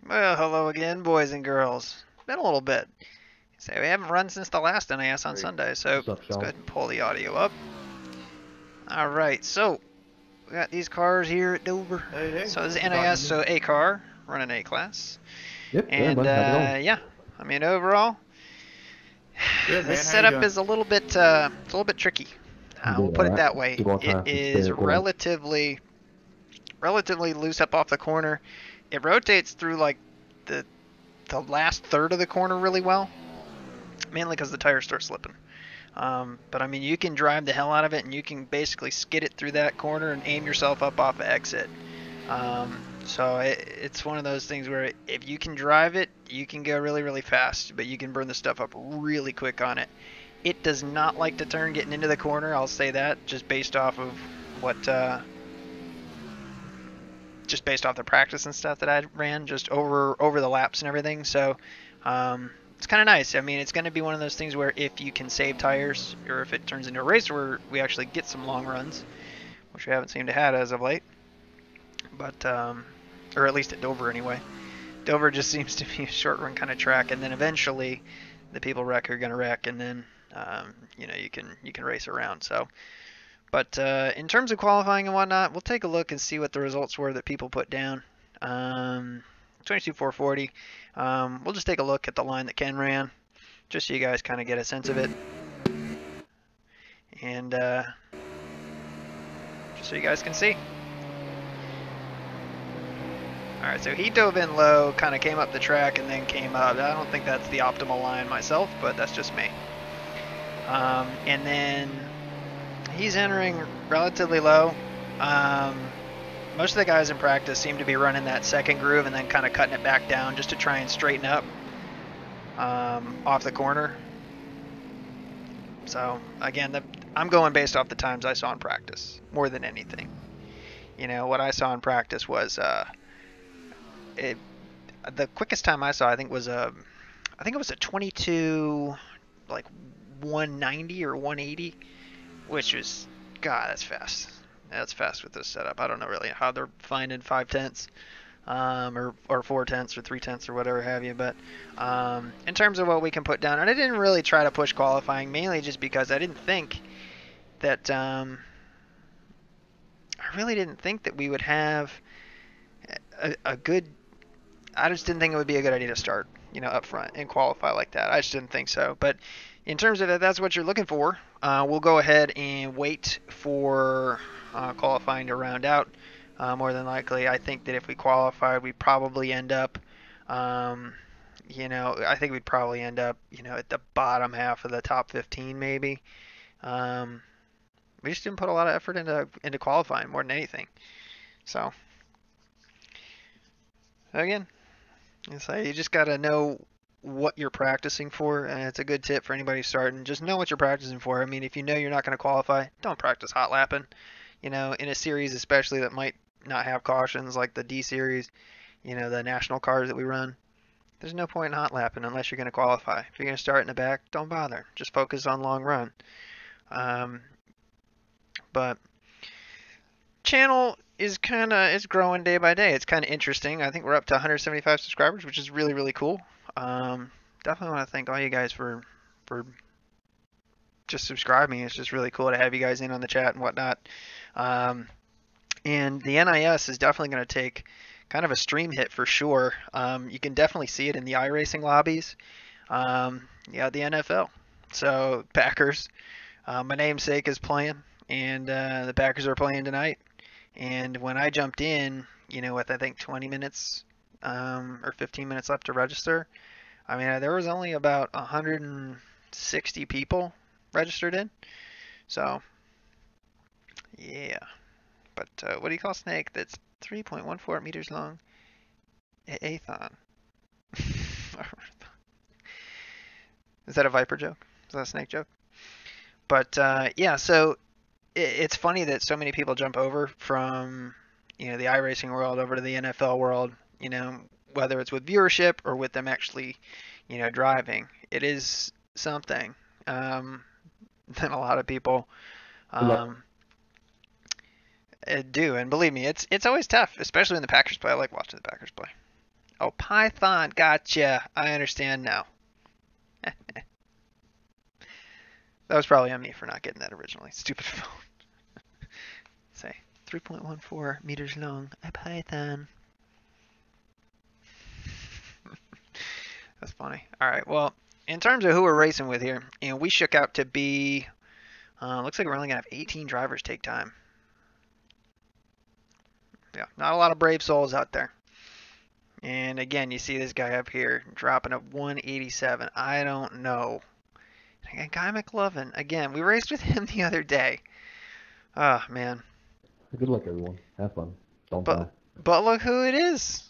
Well, hello again, boys and girls. Been a little bit. So we haven't run since the last NIS on Great. Sunday, so What's up, let's go Sean? ahead and pull the audio up. All right, so we got these cars here at Dover. Hey. So this is Got NIS, you. so A car, running A class. Yep, good, And bud. How's it going? yeah, I mean overall, Good, this man. How you setup doing? is it's a little bit tricky. I'm We'll doing put it alright. that way. Keep on It trying to stay is up going. relatively loose up off the corner. It rotates through like the the last third of the corner really well, mainly because the tires start slipping. But I mean, you can drive the hell out of it, and you can basically skid it through that corner and aim yourself up off of exit. It's one of those things where if you can drive it, you can go really, really fast, but you can burn the stuff up really quick on it. It does not like to turn getting into the corner. I'll say that just based off of what, just based off the practice and stuff that I ran, just over the laps and everything. So it's kind of nice. I mean, it's going to be one of those things where if you can save tires, or if it turns into a race where we actually get some long runs, which we haven't seemed to have as of late, but or at least at Dover anyway. Dover just seems to be a short run kind of track, and then eventually the people wreck are going to wreck, and then you can race around. So, but in terms of qualifying and whatnot, we'll take a look and see what the results were that people put down. 22,440. We'll just take a look at the line that Ken ran, just so you guys kind of get a sense of it, and just so you guys can see. Alright, so he dove in low, kind of came up the track, and then came up. I don't think that's the optimal line myself, but that's just me. And then he's entering relatively low. Most of the guys in practice seem to be running that second groove and then kind of cutting it back down just to try and straighten up off the corner. So again, I'm going based off the times I saw in practice more than anything. You know, what I saw in practice was the quickest time I saw, I think it was a 22, like 190 or 180, which was, God, that's fast. That's fast with this setup. I don't know really how they're finding 5/10, or 4/10 or 3/10 or whatever have you. But in terms of what we can put down, and I didn't really try to push qualifying, mainly just because I really didn't think that we would have a good. I just didn't think it would be a good idea to start, up front and qualify like that. I just didn't think so. But in terms of if that's what you're looking for, we'll go ahead and wait for qualifying to round out. More than likely, I think that if we qualified, we probably end up, I think we'd probably end up, at the bottom half of the top 15 maybe. We just didn't put a lot of effort into qualifying more than anything. So again, so you just got to know what you're practicing for, and it's a good tip for anybody starting. Just know what you're practicing for. I mean, if you know you're not going to qualify, don't practice hot lapping. In a series especially that might not have cautions like the D series, the national cars that we run. There's no point in hot lapping unless you're going to qualify. If you're going to start in the back, don't bother. Just focus on long run. But channel is it's growing day by day. It's kind of interesting. I think we're up to 175 subscribers, which is really, really cool. Definitely want to thank all you guys for just subscribing. It's just really cool to have you guys in on the chat and whatnot. And the NIS is definitely going to take kind of a stream hit for sure. You can definitely see it in the iRacing lobbies. The NFL. So Packers. My namesake is playing, and the Packers are playing tonight. And when I jumped in, with I think 20 minutes or 15 minutes left to register, I mean, there was only about 160 people registered in. So, yeah. But what do you call a snake that's 3.14 meters long? Athon. Is that a viper joke? Is that a snake joke? But yeah, so it's funny that so many people jump over from the iRacing world over to the NFL world. Whether it's with viewership or with them actually driving. It is something that a lot of people do, and believe me, it's always tough, especially when the Packers play. I like watching the Packers play. Oh, Python. Gotcha. I understand now. That was probably on me for not getting that originally. Stupid phone. Say 3.14 meters long. A Python. That's funny. All right. Well, in terms of who we're racing with here, we shook out to be. Looks like we're only gonna have 18 drivers take time. Yeah, not a lot of brave souls out there. And again, you see this guy up here dropping a 187. I don't know. And Guy McLovin, again, we raced with him the other day. Oh, man. Good luck, everyone. Have fun. Don't die. But look who it is.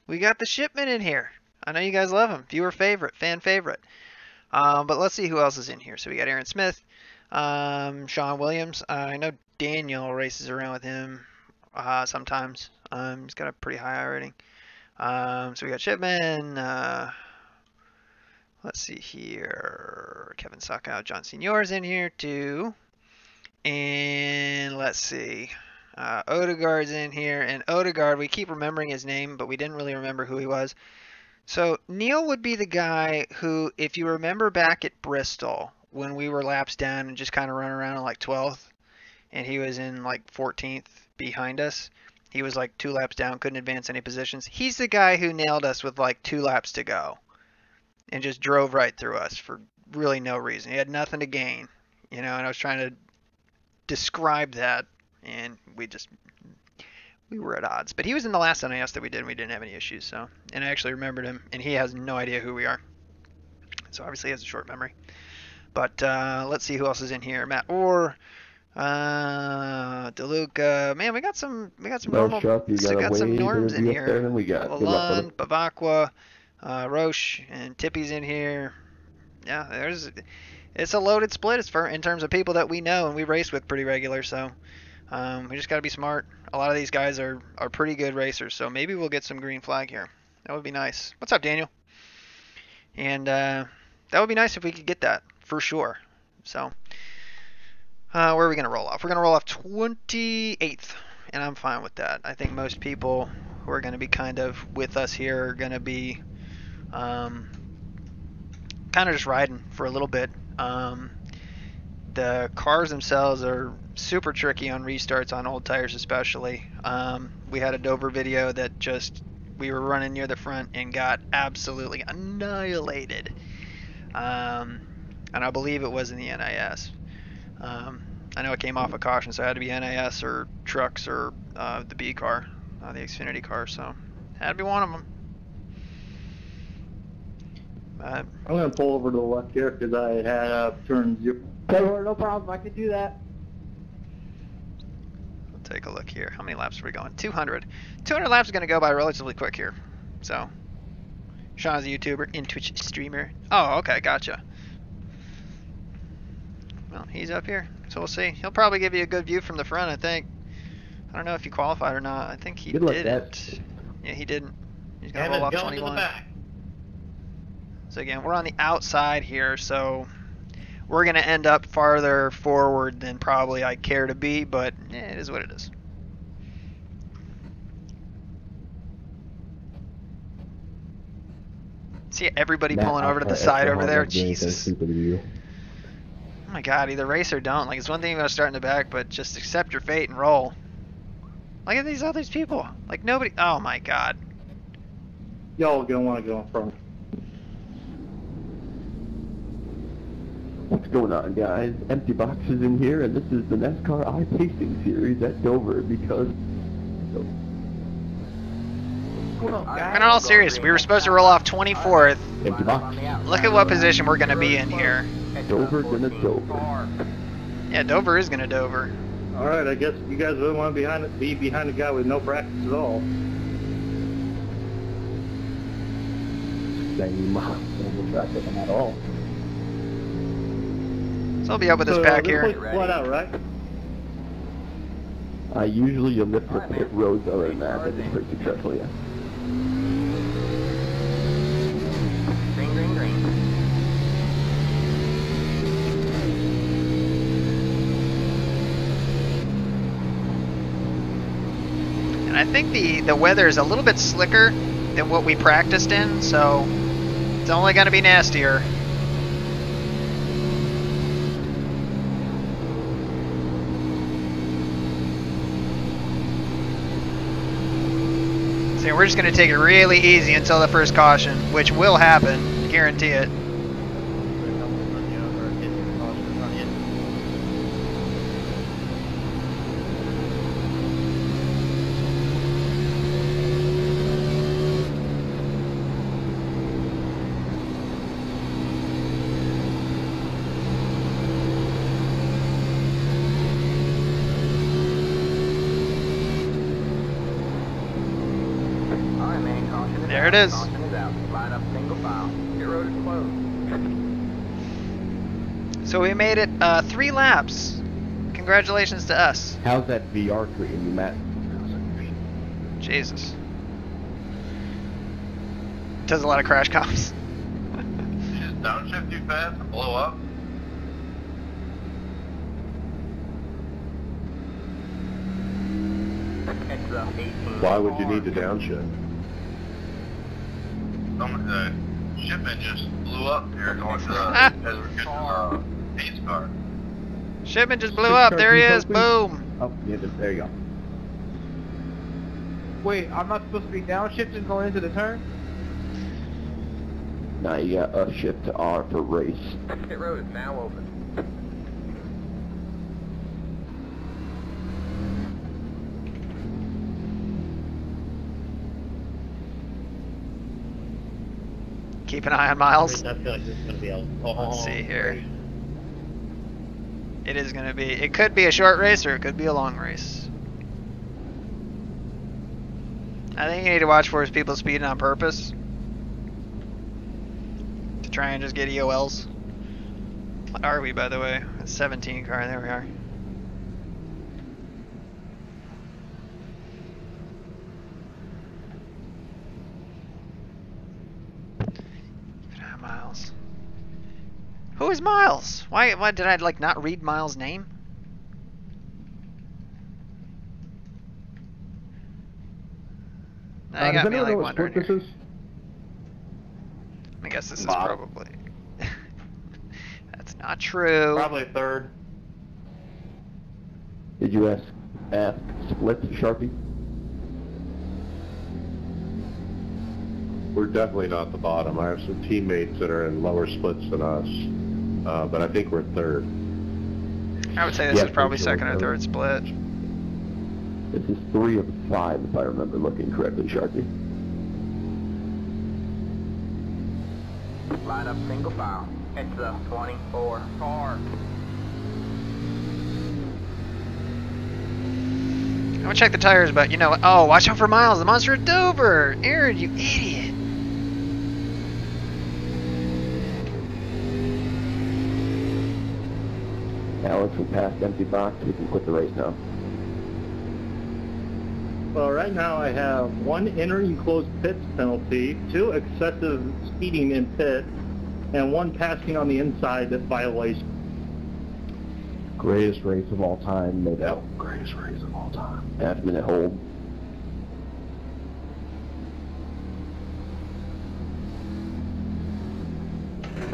We got the shipment in here. I know you guys love him. Viewer favorite, fan favorite. But let's see who else is in here. So we got Aaron Smith, Sean Williams. I know Daniel races around with him sometimes. He's got a pretty high rating. So we got Shipman. Let's see here. Kevin Sacco, John Senior's in here too. And let's see. Odegaard's in here. And Odegaard, we keep remembering his name, but we didn't really remember who he was. So Neil would be the guy who, if you remember back at Bristol, when we were laps down and just kind of run around in like 12th, and he was in like 14th behind us. He was like 2 laps down, couldn't advance any positions. He's the guy who nailed us with like 2 laps to go and just drove right through us for really no reason. He had nothing to gain, and I was trying to describe that, and we were at odds. But he was in the last NIS that we did, and we didn't have any issues. So, and I actually remembered him, and he has no idea who we are. So obviously he has a short memory. But let's see who else is in here. Matt Orr. DeLuca, man, we got some normal, Sharp, so got some norms in here. There, we got Lalonde, Bavacqua, Roche, and Tippy's in here. Yeah, it's a loaded split in terms of people that we know and we race with pretty regular. So we just got to be smart. A lot of these guys are pretty good racers, so maybe we'll get some green flag here. That would be nice. What's up, Daniel? And that would be nice if we could get that for sure. So. Where are we going to roll off? We're going to roll off 28th, and I'm fine with that. I think most people who are going to be kind of with us here are going to be kind of just riding for a little bit. The cars themselves are super tricky on restarts on old tires especially. We had a Dover video that we were running near the front and got absolutely annihilated. And I believe it was in the NIS. I know it came off a caution, so it had to be NIS or trucks or the B car, the Xfinity car, so it had to be one of them. I'm going to pull over to the left here because I had turn 0. No problem, I can do that. We'll take a look here. How many laps are we going? 200. 200 laps is going to go by relatively quick here. So, Sean's a YouTuber and Twitch streamer. Oh, okay, gotcha. Well, he's up here, so we'll see. He'll probably give you a good view from the front, I think. I don't know if he qualified or not. I think he didn't. Yeah, he didn't. He's going to roll off 21. So again, we're on the outside here, so we're going to end up farther forward than probably I care to be, but it is what it is. See everybody pulling over to the side over there? Jesus. Oh my god, either race or don't. Like, it's one thing you're going to start in the back, but just accept your fate and roll. Look at these other people. Like, nobody... Oh my god. Y'all going to want to go in front. What's going on, guys? Empty boxes in here, and this is the NASCAR iRacing series at Dover because... In all seriousness, we were supposed to roll off 24th. Empty box. Look at what position we're going to be in here. Dover gonna Dover. Yeah, Dover is going to Dover. Alright, I guess you guys really want to be behind a guy with no practice at all. Same. No traffic at all. So I'll be up with this pack here. Flat out, right? I usually omit the pit roads other than that. That is pretty successful, yeah. Green, green, green. And I think the weather is a little bit slicker than what we practiced in, so it's only going to be nastier. So we're just going to take it really easy until the first caution, which will happen, guarantee it. There it is. Line up single file. Pit road is closed. So we made it 3 laps. Congratulations to us. How's that VR treating you, Matt? Jesus. Does a lot of crash comps. You just downshift too fast and blow up? Why would you need to downshift? The shipment just blew up here going to the Ace car. Shipment just blew up. There he is. Boom. Oh, yeah, there you go. Wait, I'm not supposed to be downshifting going into the turn? Now you got upshift to R for race. Pit road is now open. Keep an eye on Miles. I feel like this is going to be a Let's see here. It is going to be. It could be a short race or it could be a long race. I think you need to watch for is people speeding on purpose to try and just get EOLs. What are we, by the way? A 17 car. There we are. Miles. Who is Miles? Why did I like not read Miles' name? Now you got me like wondering this is? I guess this is probably. That's not true. Probably third. Did you ask Split Sharpie? We're definitely not the bottom. I have some teammates that are in lower splits than us, but I think we're third. I would say this is probably second or third split. This is 3 of 5, if I remember looking correctly, Sharpie. Line up single file. It's the 24 car. I'm gonna check the tires, but you know what? Oh, watch out for Miles, the monster at Dover! Aaron, you idiot! Alex, we passed empty box. We can quit the race now. Well, right now I have 1 entering closed pits penalty, 2 excessive speeding in pit, and 1 passing on the inside violation. Greatest race of all time, no doubt. Greatest race of all time. Half-minute hold.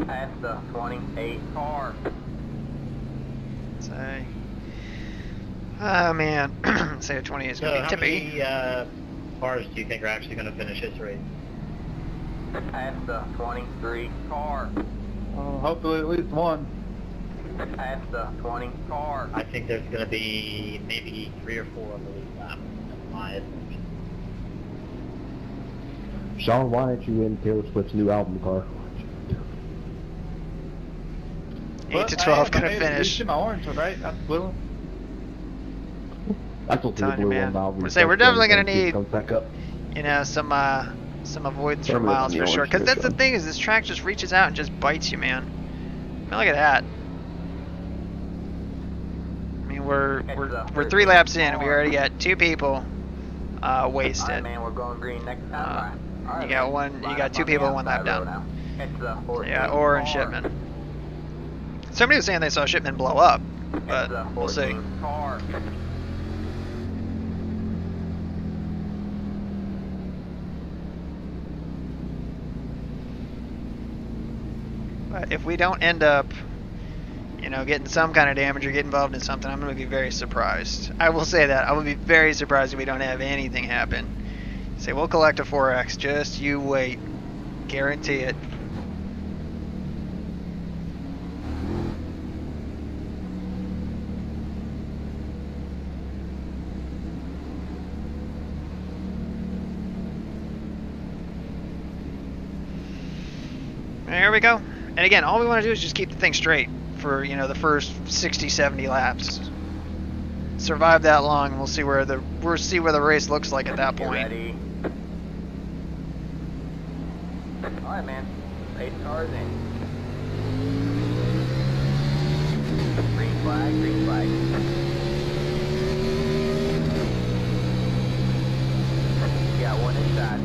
Past the 28 car. Say. Oh man. Say a 20 is gonna be tippy. How many cars do you think are actually going to finish this race? Past the 23 car. Hopefully at least 1. Past the 20 car. I think there's going to be maybe 3 or 4 on the lead lap. That's my assumption. Sean, why aren't you in Taylor Swift's new album car? 8 to 12 gonna finish. My orange one, right? That's blue one. I told you the blue one valve. We're definitely gonna need, comes back up. you know, some avoidance from Miles for sure. Because that's the thing, is this track just reaches out and just bites you, man. I mean, look at that. I mean, we're 3 laps in, and we already got 2 people wasted. Alright, man, we're going green next time. You got 2 people 1 lap down. Yeah, Orr and Shipman. Somebody was saying they saw Shipman blow up, but we'll see. But if we don't end up, getting some kind of damage or get involved in something, I'm going to be very surprised. I will say that. I will be very surprised if we don't have anything happen. Say, we'll collect a 4X. Just you wait. Guarantee it. There we go. And again, all we want to do is just keep the thing straight for, the first 60, 70 laps. Survive that long, and we'll see where the race looks like at that point. Ready. All right, man. 8 cars in. Green flag, green flag. Got one inside.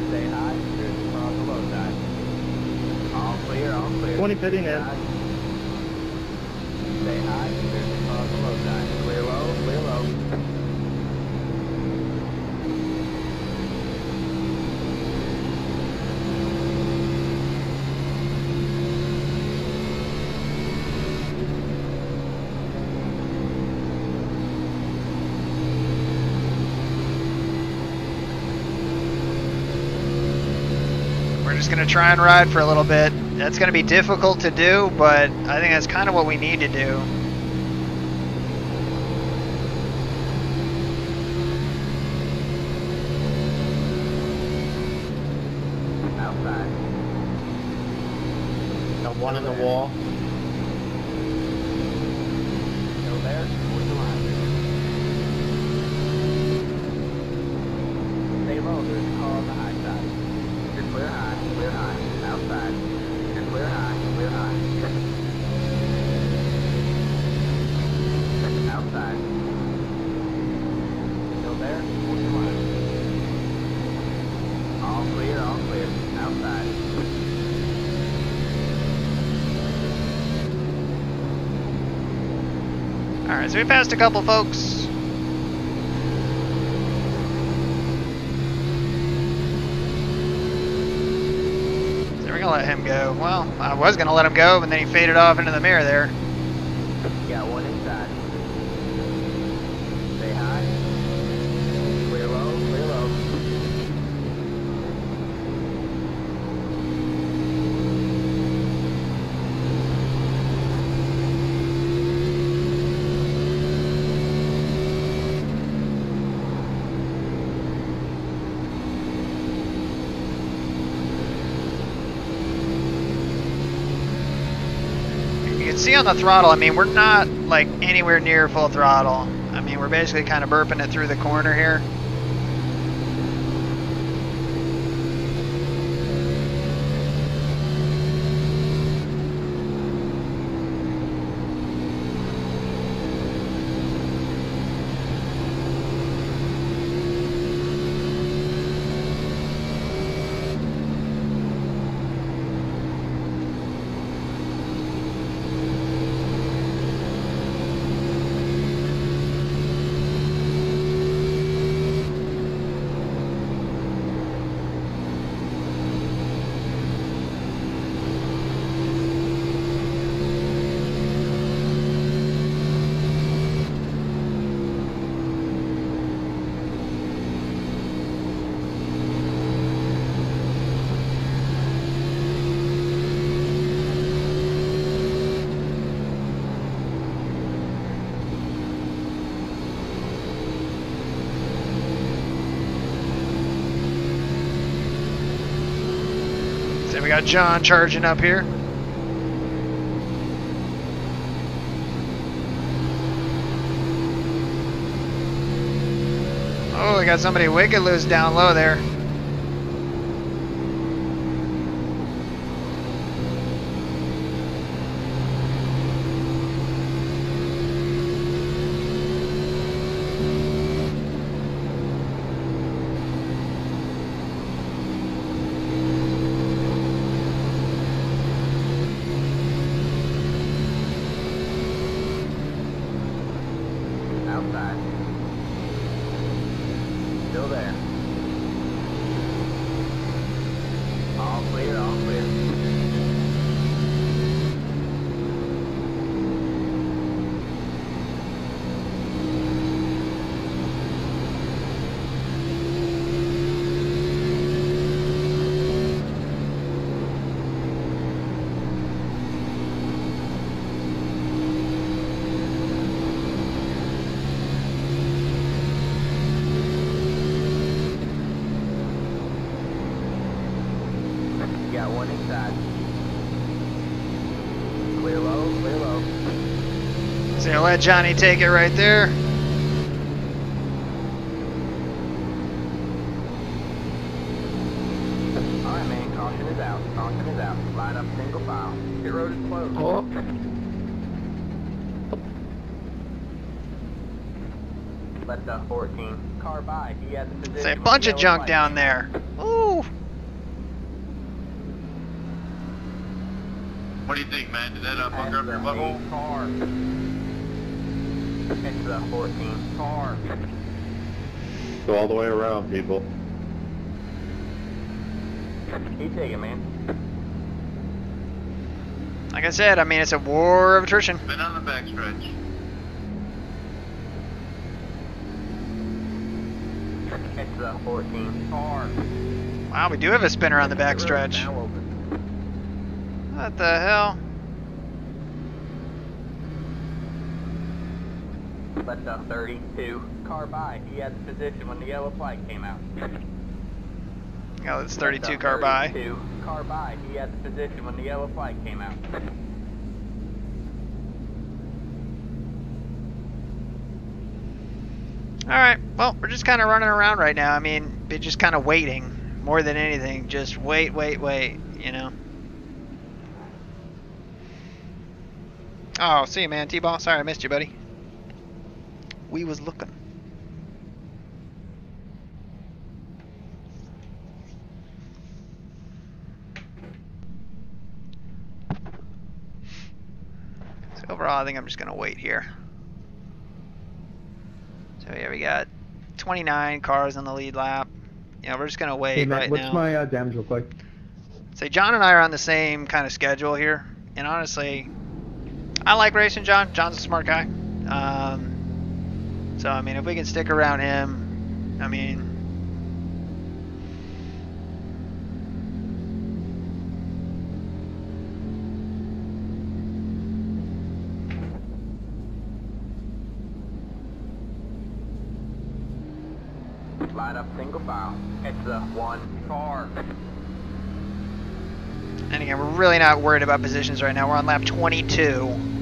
Stay high. There's one on the low side. All clear, all clear. 20 pitting in. Stay high. There's one on the low side. Clear low, clear low. We're just going to try and ride for a little bit. That's going to be difficult to do, but I think that's kind of what we need to do. Outside. Got one in the wall. Still there? Where's the line? Stay low. There's a car on the high side. You're clear high, clear high. Outside. You're clear high, clear high. Outside. Still there? Where's the line? All clear, all clear. Outside. Alright, so we passed a couple folks. So we're going to let him go. Well, I was going to let him go, but then he faded off into the mirror there. Got one inside. Stay high. Clear low, clear low. You can see on the throttle, I mean, we're not like anywhere near full throttle. I mean, we're basically kind of burping it through the corner here. So we got John charging up here. Oh, we got somebody wicked loose down low there. Outside. Still there. one inside. Clear low, clear low. So you let Johnny take it right there. Alright, man, caution is out. Caution is out. Line up single file. Pit road is closed. Oh. Left up 14. Car by. He has the position. Say a when bunch the of yellow junk flag down came there. Ooh. What do you think, man? Did that out. fuck up your butthole? Car. Exit up 14. Car. Go all the way around, people. Keep taking, man. Like I said, I mean, it's a war of attrition. Been on the backstretch. Exit up 14. Car. Wow, we do have a spinner on the backstretch. Now open. What the hell? Left up 32. Car by. He had the position when the yellow flag came out. Oh, it's Left 32 up car by. 32. Car by. He had the position when the yellow flag came out. Alright, well, we're just kind of running around right now. I mean, we're just kind of waiting more than anything. Just wait, you know. Oh, see you, man. T-Ball. Sorry I missed you, buddy. We was looking. So overall, I think I'm just going to wait here. So yeah, we got 29 cars on the lead lap. Yeah, we're just going to wait Hey, Matt, right what's now. my damage look like? Say, John and I are on the same kind of schedule here. And honestly, I like racing John. John's a smart guy. So, I mean, if we can stick around him, I mean... Line up single file. Exit up 1. Car. And again, we're really not worried about positions right now. We're on lap 22.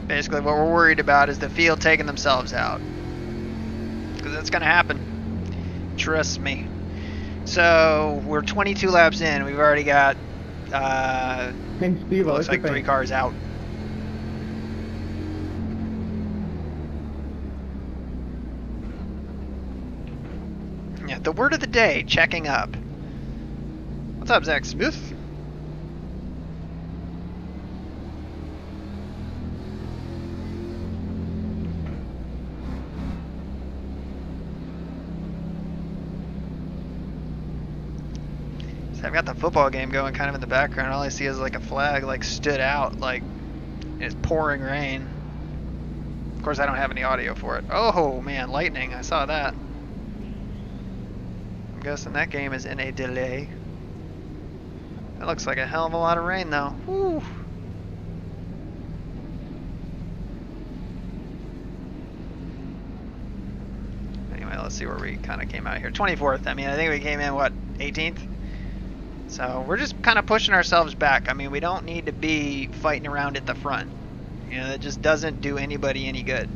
Basically, what we're worried about is the field taking themselves out. Because that's going to happen. Trust me. So, we're 22 laps in. We've already got, Hey, Steve, looks like 3 cars out. Yeah, the word of the day, checking up. What's up, Zach Smith? So I've got the football game going kind of in the background. All I see is like a flag like stood out, like it's pouring rain. Of course, I don't have any audio for it. Oh man, lightning! I saw that. I'm guessing that game is in a delay. That looks like a hell of a lot of rain, though. Whew. Anyway, let's see where we kind of came out here. 24th. I mean, I think we came in, what, 18th? So we're just kind of pushing ourselves back. I mean, we don't need to be fighting around at the front. You know, that just doesn't do anybody any good.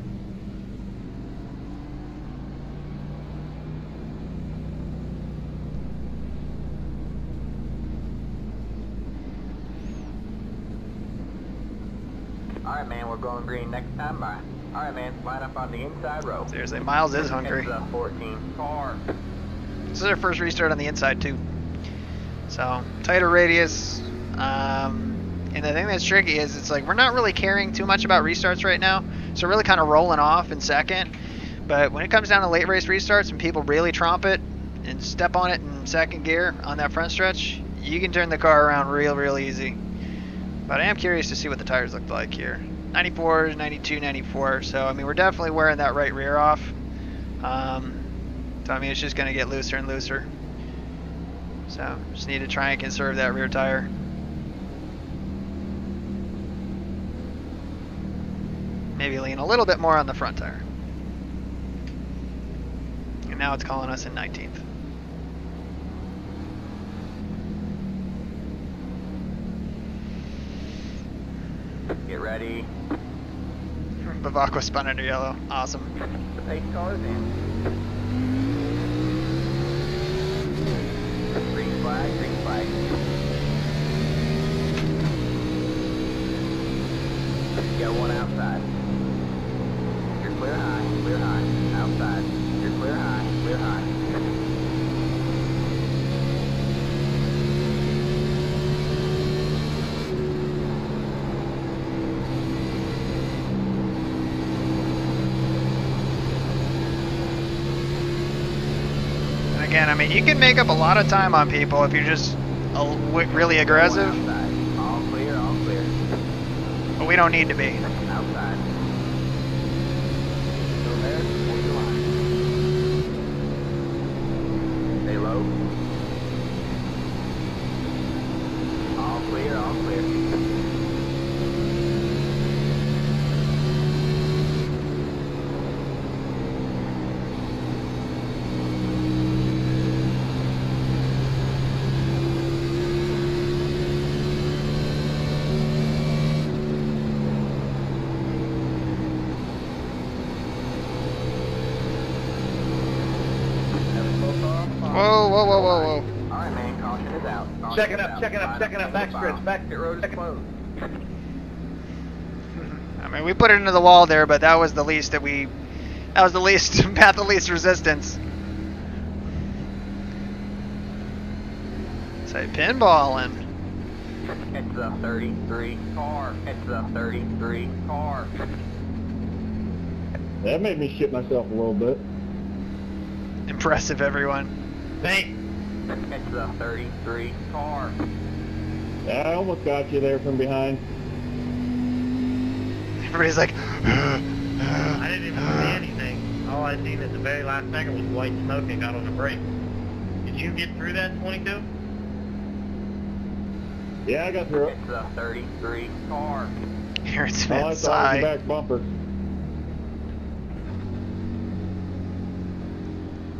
Alright, man, we're going green next time by. Alright, man, line up on the inside row. Seriously, Miles is hungry. Exit up 14. Car. This is our first restart on the inside, too. So, tighter radius. And the thing that's tricky is it's like we're not really caring too much about restarts right now. So, we're really kind of rolling off in second. But when it comes down to late race restarts and people really tromp it and step on it in second gear on that front stretch, you can turn the car around real easy. But I am curious to see what the tires look like here. 94, 92, 94. So, I mean, we're definitely wearing that right rear off. So, I mean, it's just going to get looser and looser. So, just need to try and conserve that rear tire. Maybe lean a little bit more on the front tire. And now it's calling us in 19th. ready. Bavacqua spun under yellow. Awesome. The pace car is in. Green flag, green flag. Got one outside. You're clear high, outside. You're clear high, clear high. And again, I mean, you can make up a lot of time on people if you're just really aggressive, Outside. All clear, all clear. but we don't need to be. Outside. Go there, hold your line. Stay low. All clear, all clear. Whoa, whoa, whoa, whoa, whoa. Alright, man, caution is out. Caution Checking is up, out. checking up, checking up, back stretch, back. Pit road is closed. I mean, we put it into the wall there, but that was the least that we... That was the least, path of least resistance. Say pinballing. It's the 33 car. It's the 33 car. That made me shit myself a little bit. Impressive, everyone. Thanks. It's the 33 car. I almost got you there from behind. Everybody's like... I didn't even see anything. All I seen at the very last second was white smoke and got on the brake. Did you get through that 22? Yeah, I got through it. It's the 33 car. Here it's All I saw was the inside. back bumper.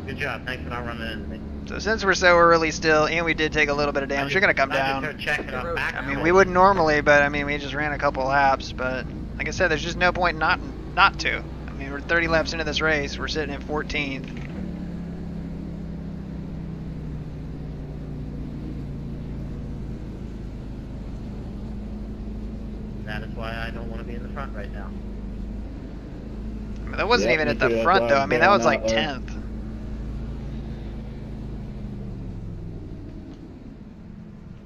Good job. Thanks for not running into me. So since we're so early still, and we did take a little bit of damage, you're going to come I down. just started checking up back. I mean, we wouldn't normally, but I mean, we just ran a couple laps. But like I said, there's just no point not to. I mean, we're 30 laps into this race. We're sitting in 14th. That is why I don't want to be in the front right now. I mean, that wasn't Yeah, even me at the too. That's front why though. I'm I mean, that down was like out there. 10th.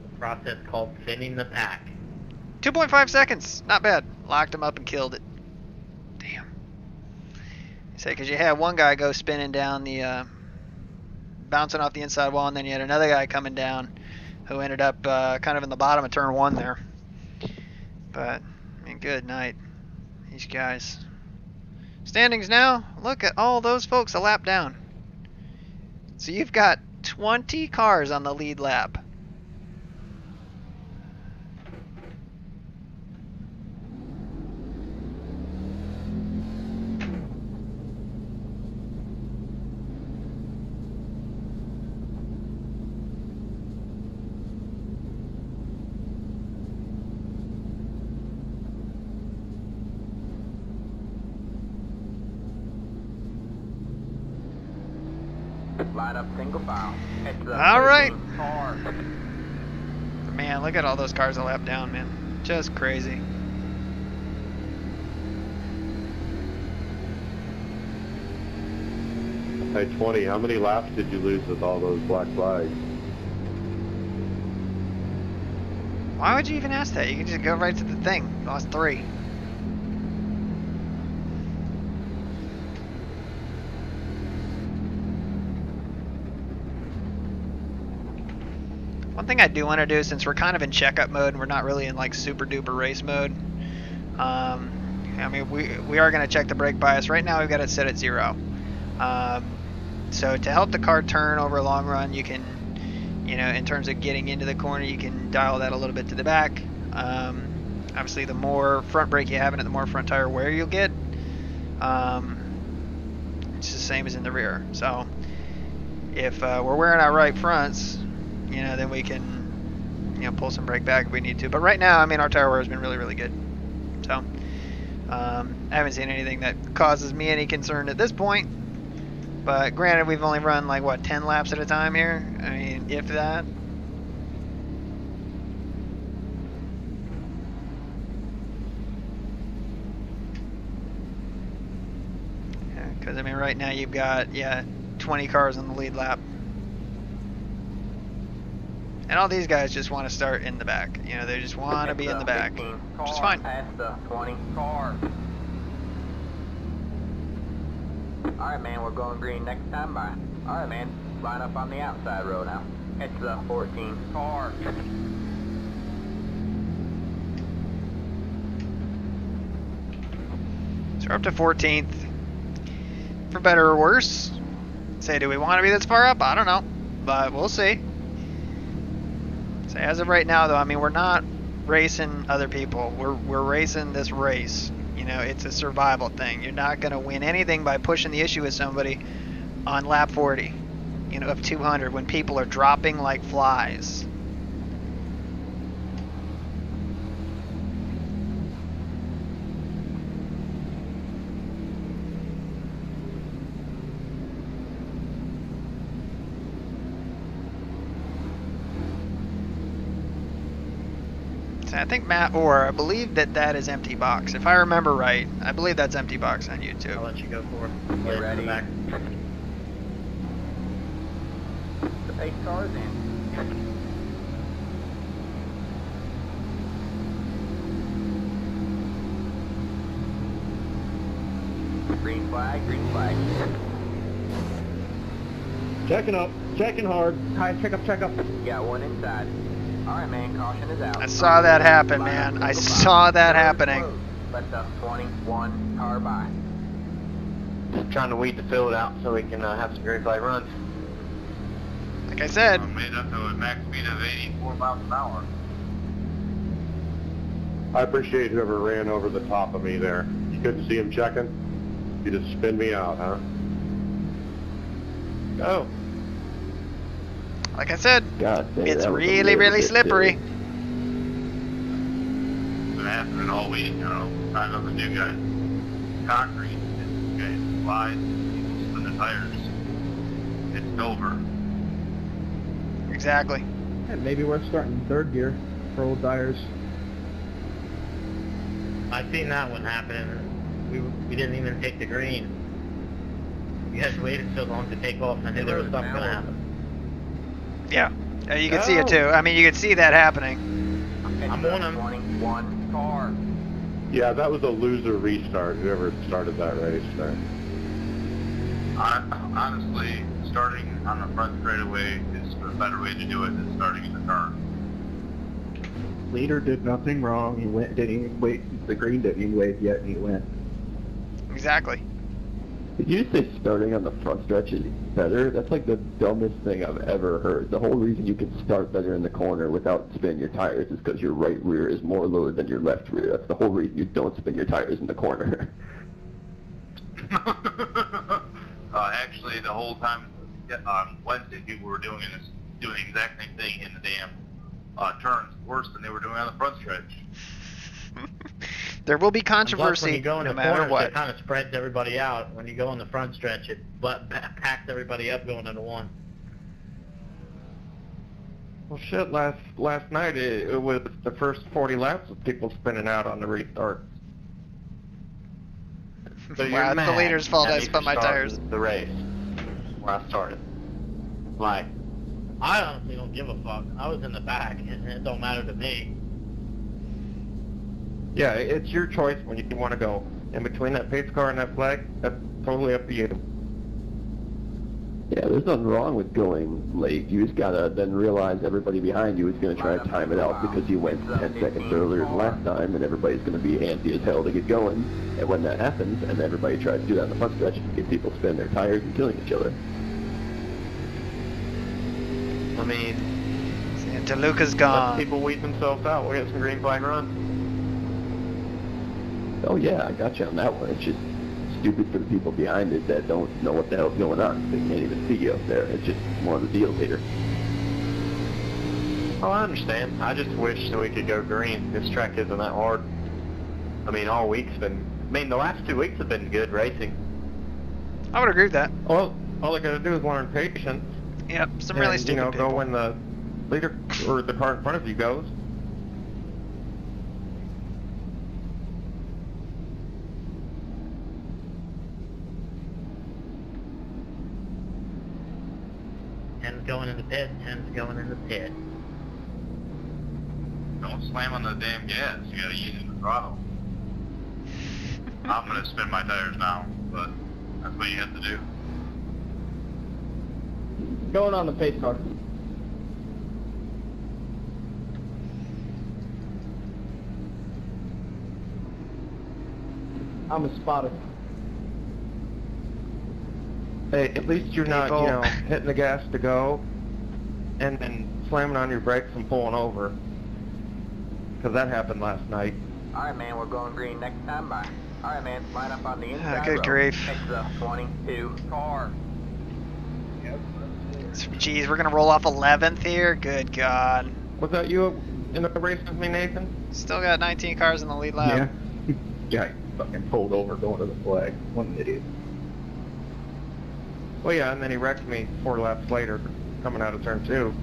The process called thinning the pack. 2.5 seconds. Not bad. Locked him up and killed it. Damn. You say, because you had one guy go spinning down the, bouncing off the inside wall, and then you had another guy coming down who ended up kind of in the bottom of turn 1 there. But, I mean, good night. These guys. Standings now. Look at all those folks a lap down. So you've got 20 cars on the lead lap. Line up single file. It's the All right. 13 car. Man, look at all those cars a lap down, man. Just crazy. Hey, 20, how many laps did you lose with all those black flags? Why would you even ask that? You can just go right to the thing. Lost 3. One thing I do want to do, since we're kind of in checkup mode and we're not really in like super duper race mode, I mean, we are going to check the brake bias. Right now we've got it set at 0. So to help the car turn over a long run, you can, you know, in terms of getting into the corner, you can dial that a little bit to the back. Obviously, the more front brake you have in it, the more front tire wear you'll get. It's the same as in the rear. So if we're wearing our right fronts, you know, then we can, you know, pull some brake back if we need to. But right now, I mean, our tire wear has been really, really good. So I haven't seen anything that causes me any concern at this point. But granted, we've only run like what 10 laps at a time here. I mean, if that. Because I mean, right now you've got 20 cars on the lead lap. And all these guys just want to start in the back. You know, they just want to be in the back, which is fine. Past the 20 car. Alright, man, we're going green next time. Bye. Alright, man, line up on the outside row now. It's the 14 car. So we're up to 14th. For better or worse. Say, do we want to be this far up? I don't know. But we'll see. So as of right now, though, I mean, we're not racing other people. We're racing this race. You know, it's a survival thing. You're not going to win anything by pushing the issue with somebody on lap 40, you know, of 200 when people are dropping like flies. I think Matt Orr, I believe that is empty box. If I remember right, I believe that's empty box on YouTube. I'll let you go for it. Get ready. Back. The pace car's in. Green flag, green flag. Checking up, checking hard. Hi, check up, check up. Got one inside. Alright, man, caution is out. I saw that happen, man. I saw that happening. Let the 21 car by. Just trying to weed the field out so we can have some green flag runs. Like I said, Made up to a max speed of 84 miles an hour. I appreciate whoever ran over the top of me there. You couldn't see him checking? You just spin me out, huh? Oh. like I said, God damn, it's that was a really, little really bit slippery. silly. It's been happening all week, you know. I know the new guy. Concrete, this guy slides, people spin the tires. It's over. Exactly. Yeah, maybe we're starting in third gear for old tires. I seen that one happening. We didn't even take the green. You guys waited so long to take off, and I knew there was something going to happen. Yeah, you can see it too. I mean, you can see that happening. I'm on him. 21 car. Yeah, that was a loser restart, whoever started that race there. Honestly, starting on the front straightaway is a better way to do it than starting in the car. Leader did nothing wrong. He went, didn't even wait. The green didn't even wave yet, and he went. Exactly. Did you say starting on the front stretch is better? That's like the dumbest thing I've ever heard. The whole reason you can start better in the corner without spinning your tires is because your right rear is more loaded than your left rear. That's the whole reason you don't spin your tires in the corner. Actually, the whole time on Wednesday, people were doing the exact same thing in the damn turns, worse than they were doing on the front stretch. There will be Plus, when controversy you go in no the matter corners, what. it kind of spreads everybody out. When you go in the front stretch, it packs everybody up going into one. Well, shit, last night it was the first 40 laps of people spinning out on the restart. So Wow, it's the leader's fault I spun my tires. The race where I started. Like, I honestly don't give a fuck. I was in the back, and it don't matter to me. Yeah, it's your choice when you want to go. In between that pace car and that flag, that's totally up to you. Yeah, there's nothing wrong with going late. You just gotta then realize everybody behind you is gonna try to time it out because you went 10 seconds earlier than last time, and everybody's gonna be antsy as hell to get going. And when that happens, and everybody tries to do that in the front stretch, you get people spinning their tires and killing each other. I mean, DeLuca's let gone. people weed themselves out. We'll get some green flag runs. Oh yeah, I got you on that one. It's just stupid for the people behind it that don't know what the hell's going on. They can't even see you up there. It's just one of the deals later. Oh, I understand. I just wish that we could go green. This track isn't that hard. I mean, all week's been. I mean, the last 2 weeks have been good racing. I would agree with that. Well, all they gotta do is learn patience. Yep, some really and, stupid people. go when the leader or the car in front of you goes. Tens going in the pit, tens going in the pit. Don't slam on the damn gas. You gotta use the throttle. I'm gonna spin my tires now, but that's what you have to do. Going on the pace car. I'm a spotter. Hey, at least you're not, People. hitting the gas to go and then slamming on your brakes and pulling over. Because that happened last night. Alright, man, we're going green next time by. Alright, man, line up on the inside good row. grief. Next up, 22 car. Jeez, we're gonna roll off 11th here? Good God. Was that you in the race with me, Nathan? Still got 19 cars in the lead lap. Yeah. Guy fucking pulled over going to the flag. What an idiot. Well, yeah, and then he wrecked me 4 laps later, coming out of turn 2.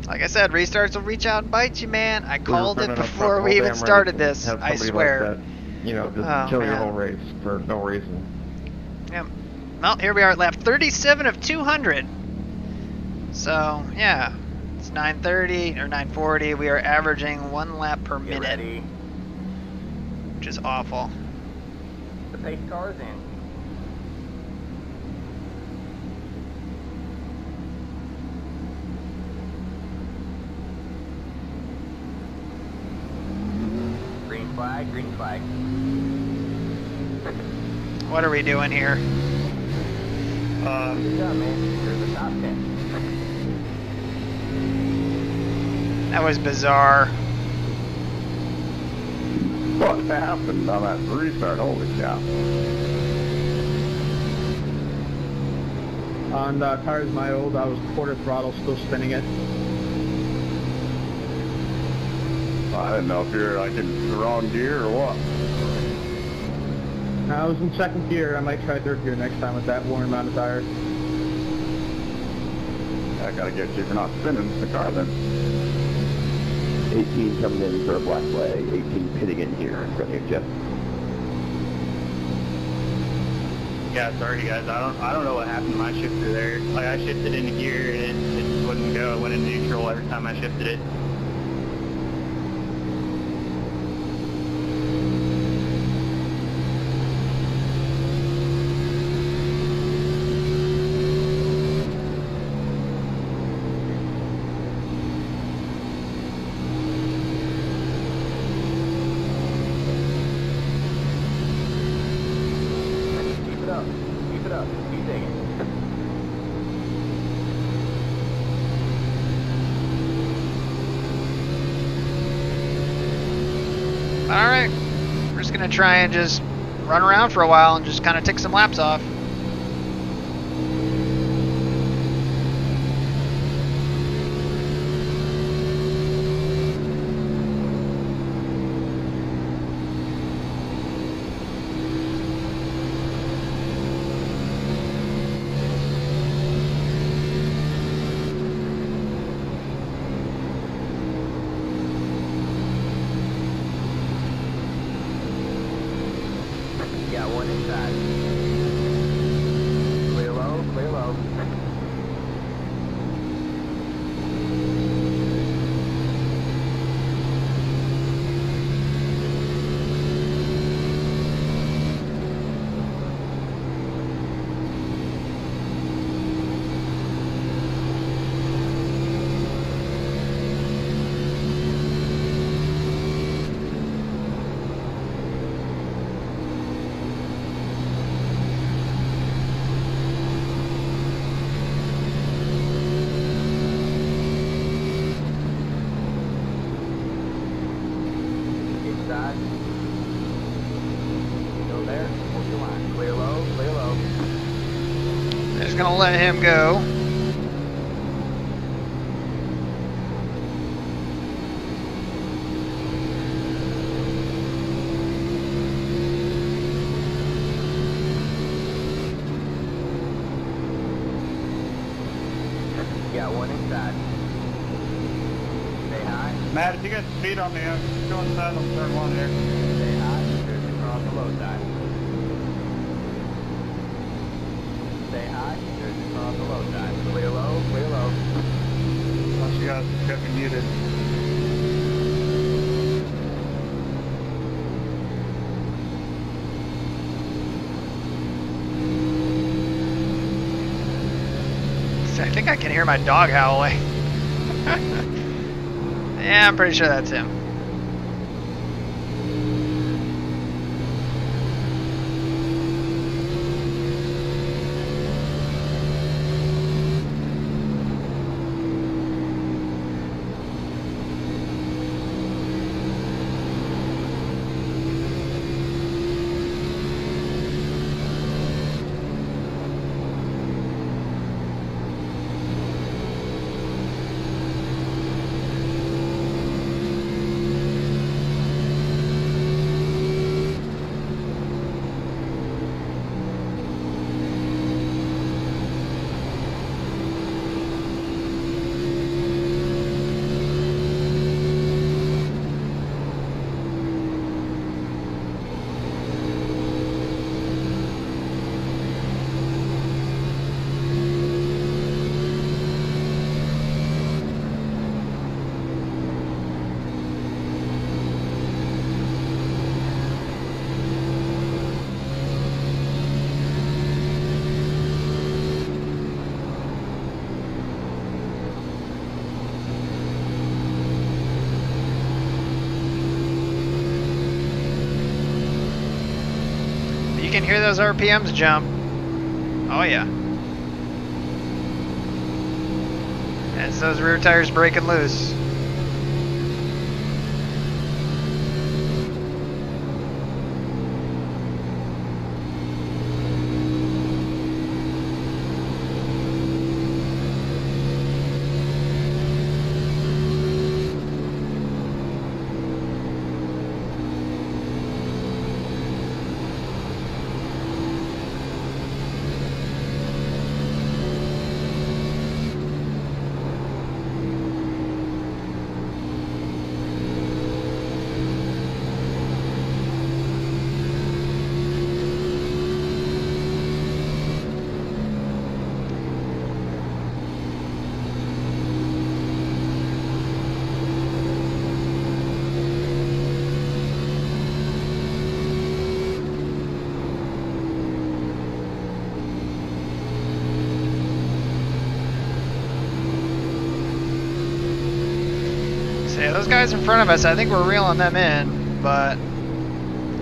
Like I said, restarts will reach out and bite you, man. I We were called it running up front before the we whole even damn race started and this. have I somebody swear. Like that, just Oh, kill your man. whole race for no reason. Yep. Well, here we are at lap 37 of 200. So, yeah. It's 9:30 or 9:40. We are averaging 1 lap per Get minute, ready. which is awful. The pace car's in. Green flag, green flag. What are we doing here? Good job, man. You're in the top 10. That was bizarre. What happened on that restart? Holy cow. On tires my old, I was quarter throttle, still spinning it. I didn't know if you're like in the wrong gear or what. I was in second gear. I might try third gear next time with that worn amount of tires. I gotta get you for not spinning the car then. 18 coming in for a black flag, 18 pitting in here in front of you, Jeff. Yeah, sorry guys. I don't know what happened to my shifter there. Like I shifted into gear and it just wouldn't go. It went in neutral every time I shifted it. Keep it up. Keep it up. Keep digging. Alright. We're just gonna try and just run around for a while and just kind of tick some laps off. Got one inside. Just gonna let him go. Got one inside. Stay high. Matt, if you got speed on me, go inside on turn 1 here. Stay high. There's across the low side. Stay high. There's across the low side. Clear low. Clear low. Unless you guys got me muted. I think I can hear my dog howling. Yeah, I'm pretty sure that's him. You can hear those RPMs jump. Oh yeah. It's those rear tires breaking loose. Yeah, those guys in front of us, I think we're reeling them in, but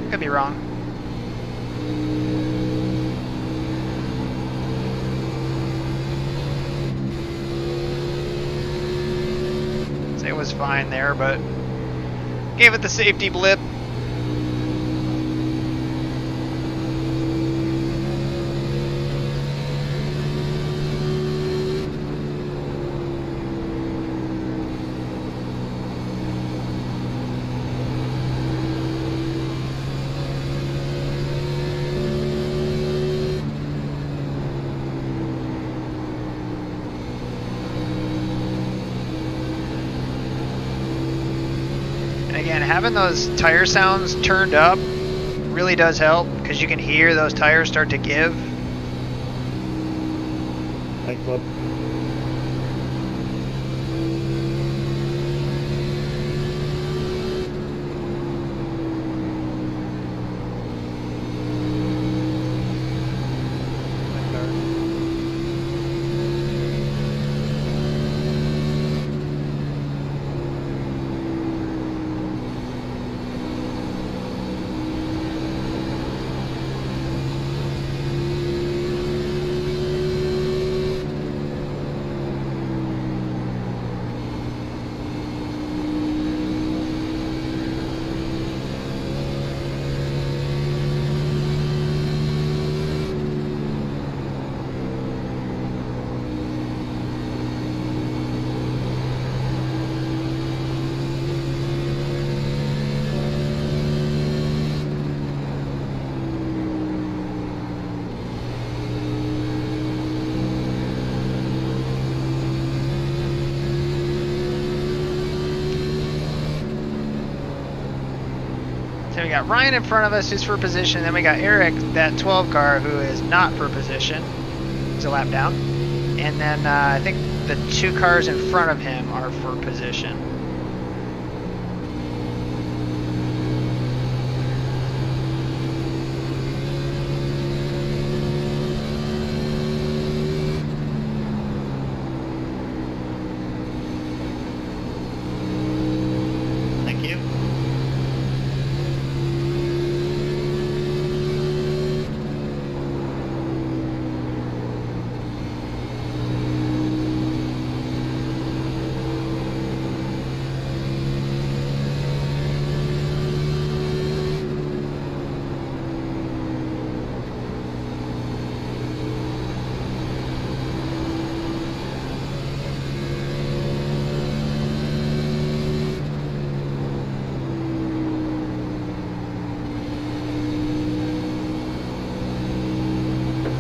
could be wrong. It was fine there, but gave it the safety blip. Again, having those tire sounds turned up really does help because you can hear those tires start to give. Thanks, bud. So we got Ryan in front of us who's for position. Then we got Eric, that 12 car, who is not for position. He's a lap down. And then I think the 2 cars in front of him are for position. Thank you.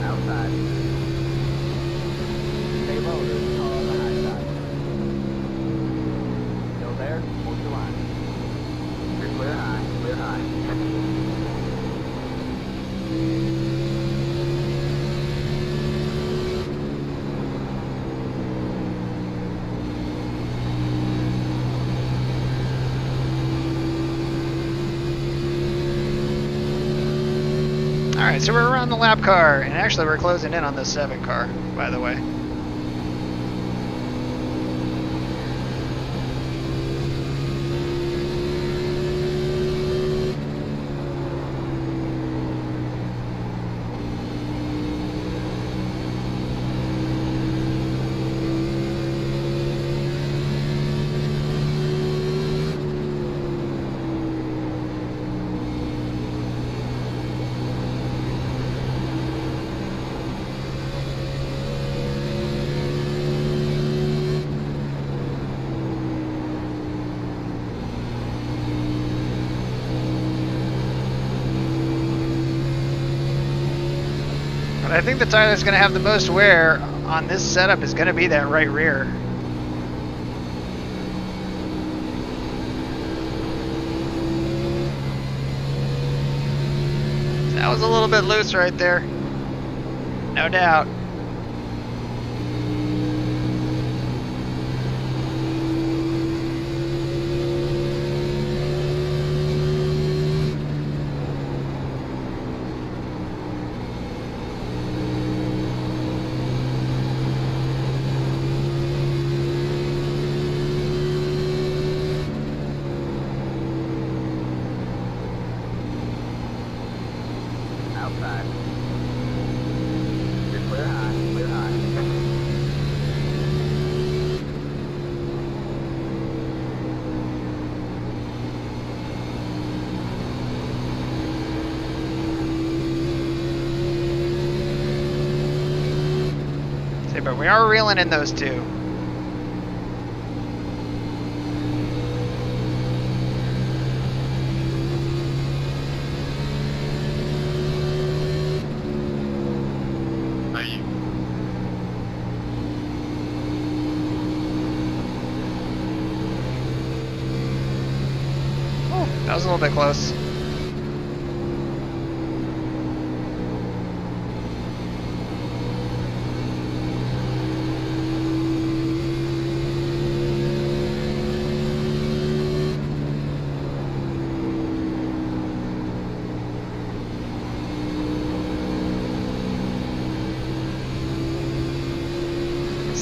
Outside. Stay low, there's a car on the high side. Still there? Hold your line. You're clear high, clear high. Alright, so we're around the lap car, and actually we're closing in on the 7 car, by the way. But I think the tire that's going to have the most wear on this setup is going to be that right rear. That was a little bit loose right there. No doubt. Outside. You're clear high, clear high. See, but we are reeling in those 2. That was a little bit close.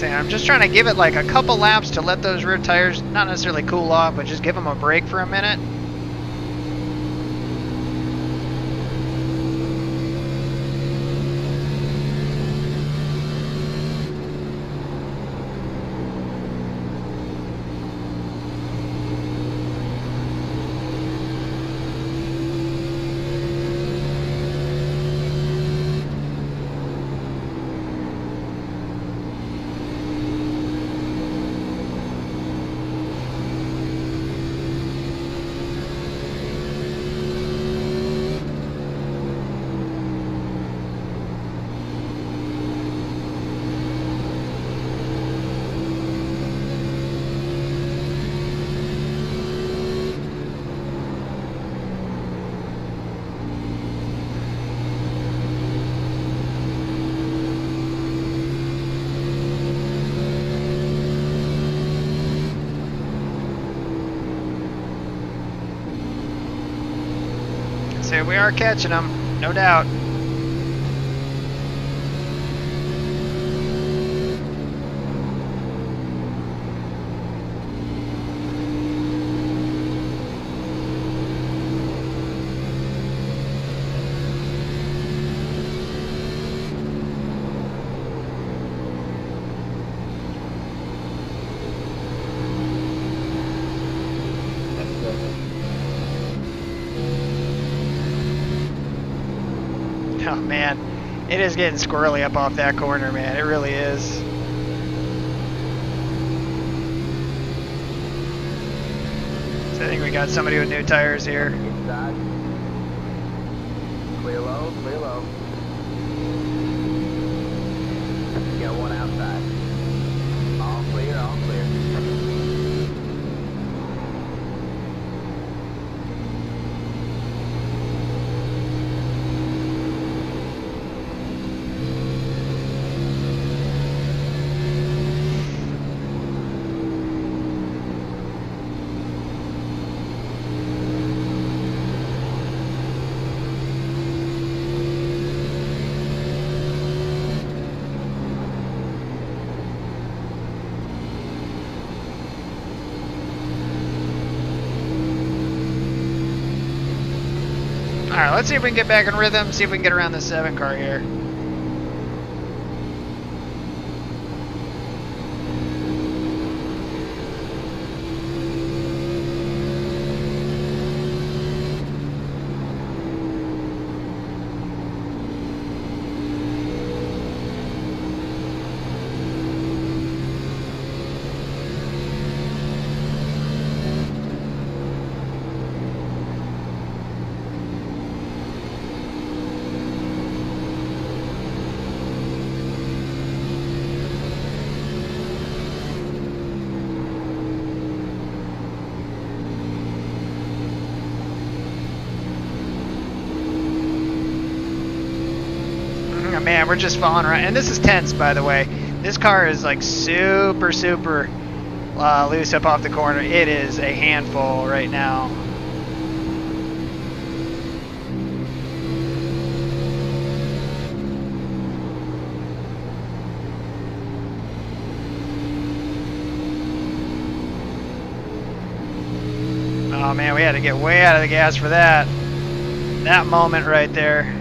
I'm just trying to give it like a couple laps to let those rear tires not necessarily cool off, but just give them a break for a minute. we are catching them, no doubt. Oh man, it is getting squirrely up off that corner, man. It really is. So I think we got somebody with new tires here. Inside. Clear low, clear low. Got one outside. All clear, all clear. Alright, let's see if we can get back in rhythm, see if we can get around the 7 car here. Man, we're just falling around. And this is tense, by the way. This car is like super loose up off the corner. It is a handful right now. Oh man, we had to get way out of the gas for that. That moment right there.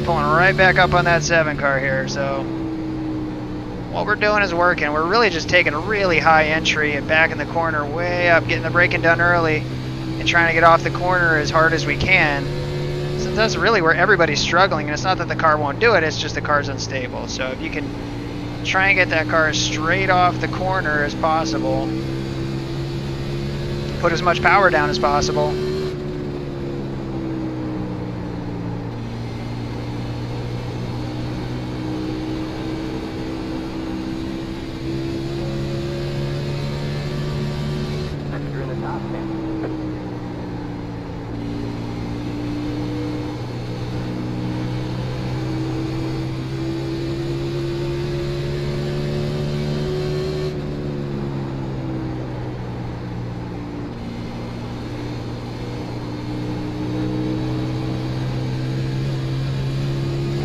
Pulling right back up on that 7 car here, so what we're doing is working. We're really just taking a really high entry and backing the corner way up, getting the braking done early and trying to get off the corner as hard as we can. So that's really where everybody's struggling, and it's not that the car won't do it, it's just the car's unstable. So if you can try and get that car as straight off the corner as possible, put as much power down as possible.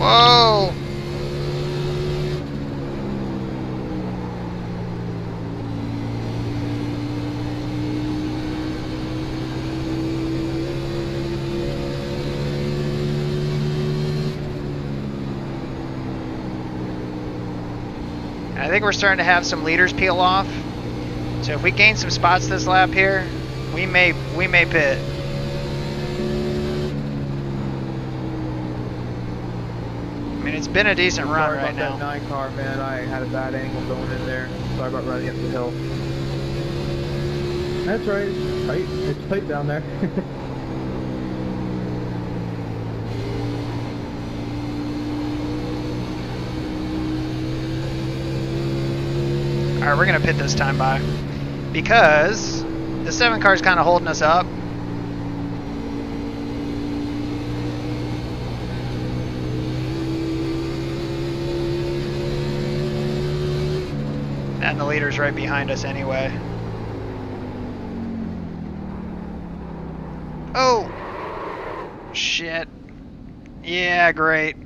Whoa! I think we're starting to have some leaders peel off. So if we gain some spots this lap here, we may pit. it's been a decent run Sorry right about now. that 9 car, man. I had a bad angle going in there. Sorry about running up the hill. That's right. It's tight. It's tight down there. All right, we're gonna pit this time by because the 7 car is kind of holding us up. And the leader's right behind us anyway. Oh! Shit. Yeah, great.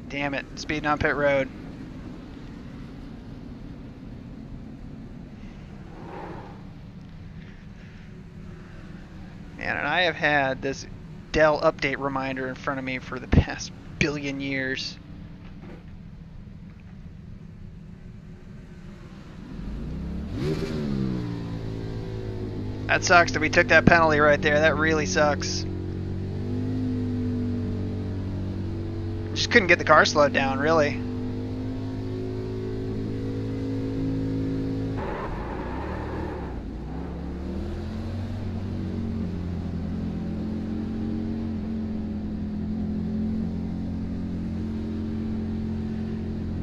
Damn it. Speeding on pit road. Man, and I have had this Dell update reminder in front of me for the past billion years. That sucks that we took that penalty right there. That really sucks. Just couldn't get the car slowed down, really.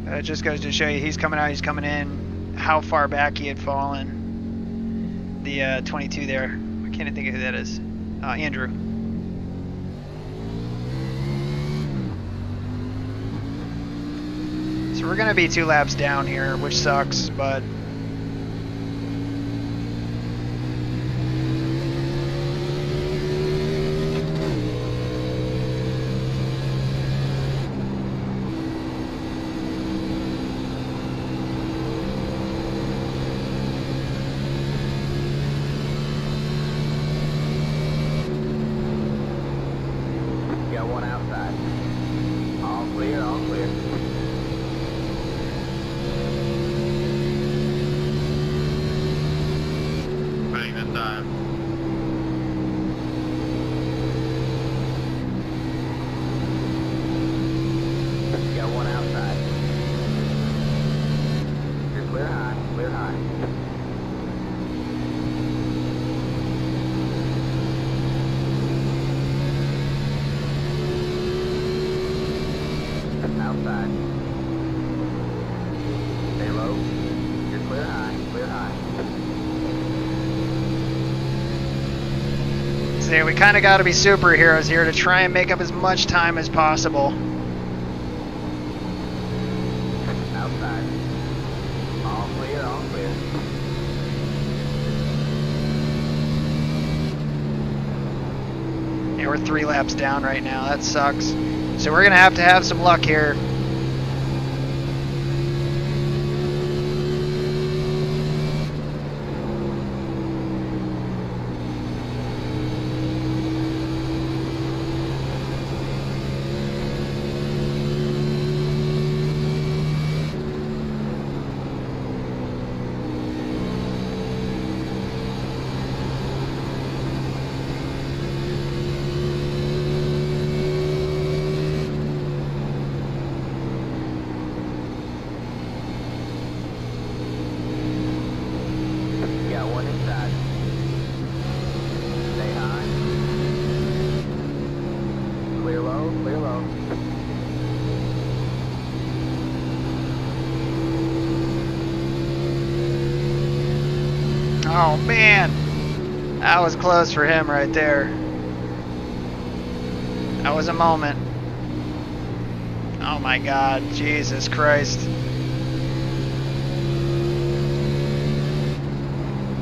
It just goes to show you he's coming out, he's coming in, how far back he had fallen. The 22 there. I can't even think of who that is. Andrew. So we're going to be 2 laps down here, which sucks, but... Got one outside. All clear, all clear. Putting this time. Got one outside. You're clear high, clear high. Outside. Stay low. You're clear high, clear high. So we kind of got to be superheroes here to try and make up as much time as possible. Outside. All clear, all clear. Yeah, we're 3 laps down right now. That sucks. So we're going to have some luck here. Got one inside. Stay high. Clear low, clear low. Oh, man. That was close for him right there. That was a moment. Oh, my God. Jesus Christ.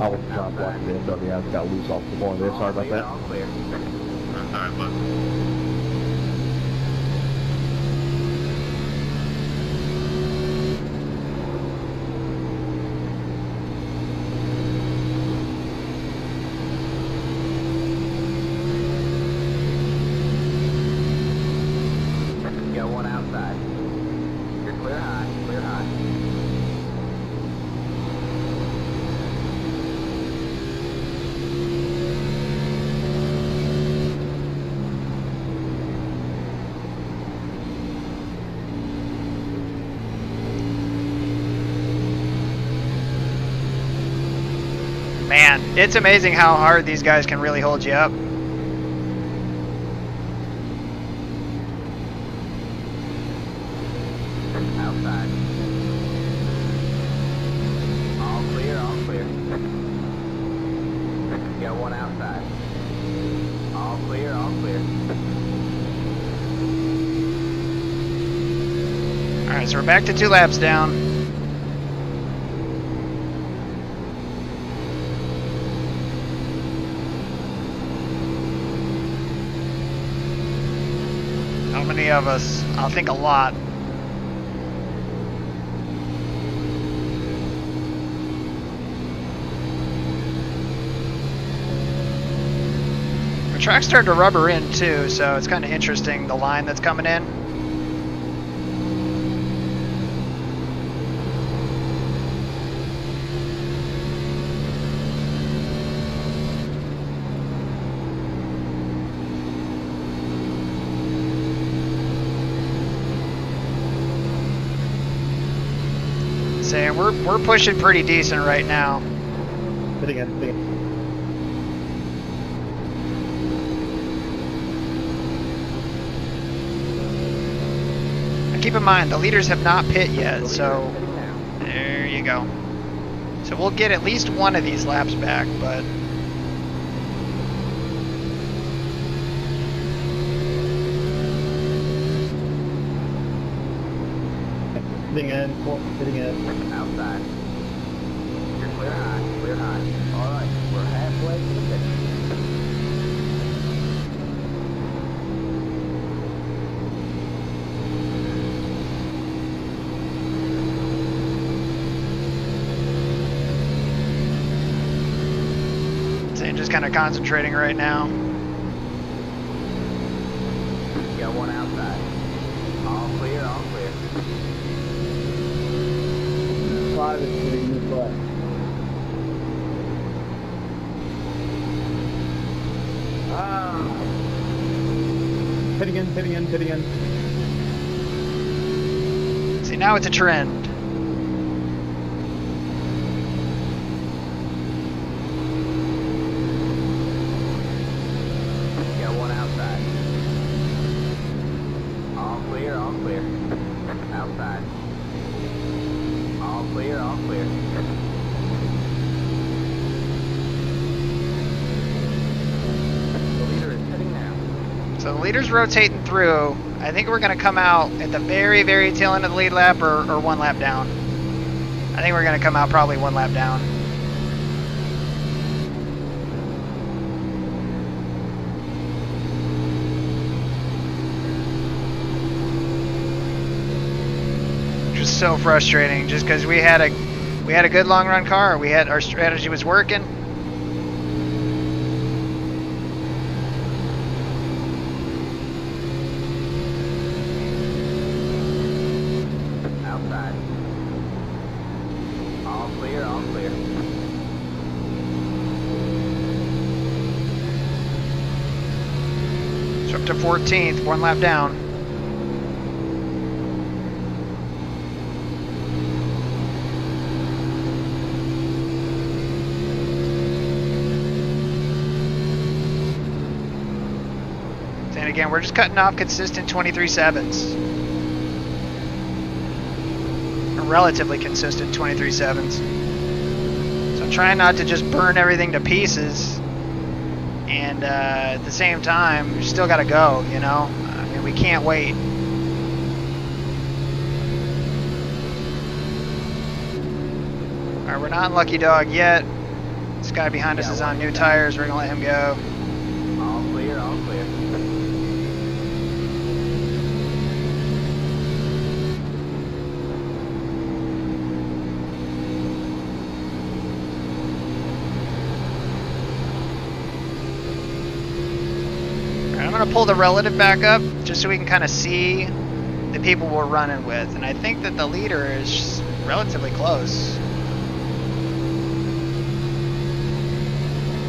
I was not blocking this. I just got loose off the ball there. Sorry about that. All clear. Alright, bud. Got one outside. You're clear high, clear high. Man, it's amazing how hard these guys can really hold you up. Outside. All clear, all clear. Got one outside. All clear, all clear. Alright, so we're back to 2 laps down. How many of us? I think a lot. The track's starting to rubber in too, so it's kind of interesting, the line that's coming in. Saying we're pushing pretty decent right now. Hit again, hit again. Keep in mind, the leaders have not pit yet, so there you go. So we'll get at least one of these laps back, but Hitting in, hitting in. Outside. You're clear high, clear high. All right, we're halfway to the finish. just kind of concentrating right now. Got one outside. All clear, all clear. 5 is hitting this left. Hit again, hit again, hit again. See, now it's a trend. Got one outside. All clear, all clear. Outside. All clear, all clear. The leader is heading now. So the leader's rotating through. I think we're going to come out at the very, very tail end of the lead lap or one lap down. I think we're going to come out probably one lap down. Just so frustrating, just because we had a good long run car. Our strategy was working. Outside. All clear, all clear. So up to 14th, one lap down. And again, we're just cutting off consistent 23.7s. Relatively consistent 23.7s. So I'm trying not to just burn everything to pieces, and at the same time, we still got to go, you know? I mean, we can't wait. Alright, we're not in Lucky Dog yet. This guy behind us is on new tires. We're going to let him go. All clear, all clear. I'm going to pull the relative back up just so we can kind of see the people we're running with. And I think that the leader is relatively close.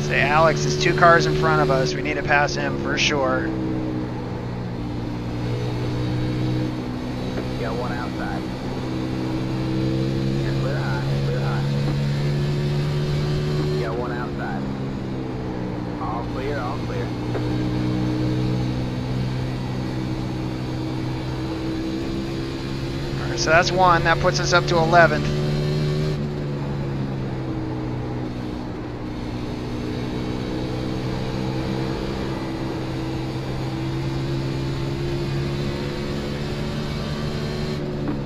Say Alex is 2 cars in front of us. We need to pass him for sure. Got one outside. You're clear high, clear high. Got one outside. so that's 1. That puts us up to 11th.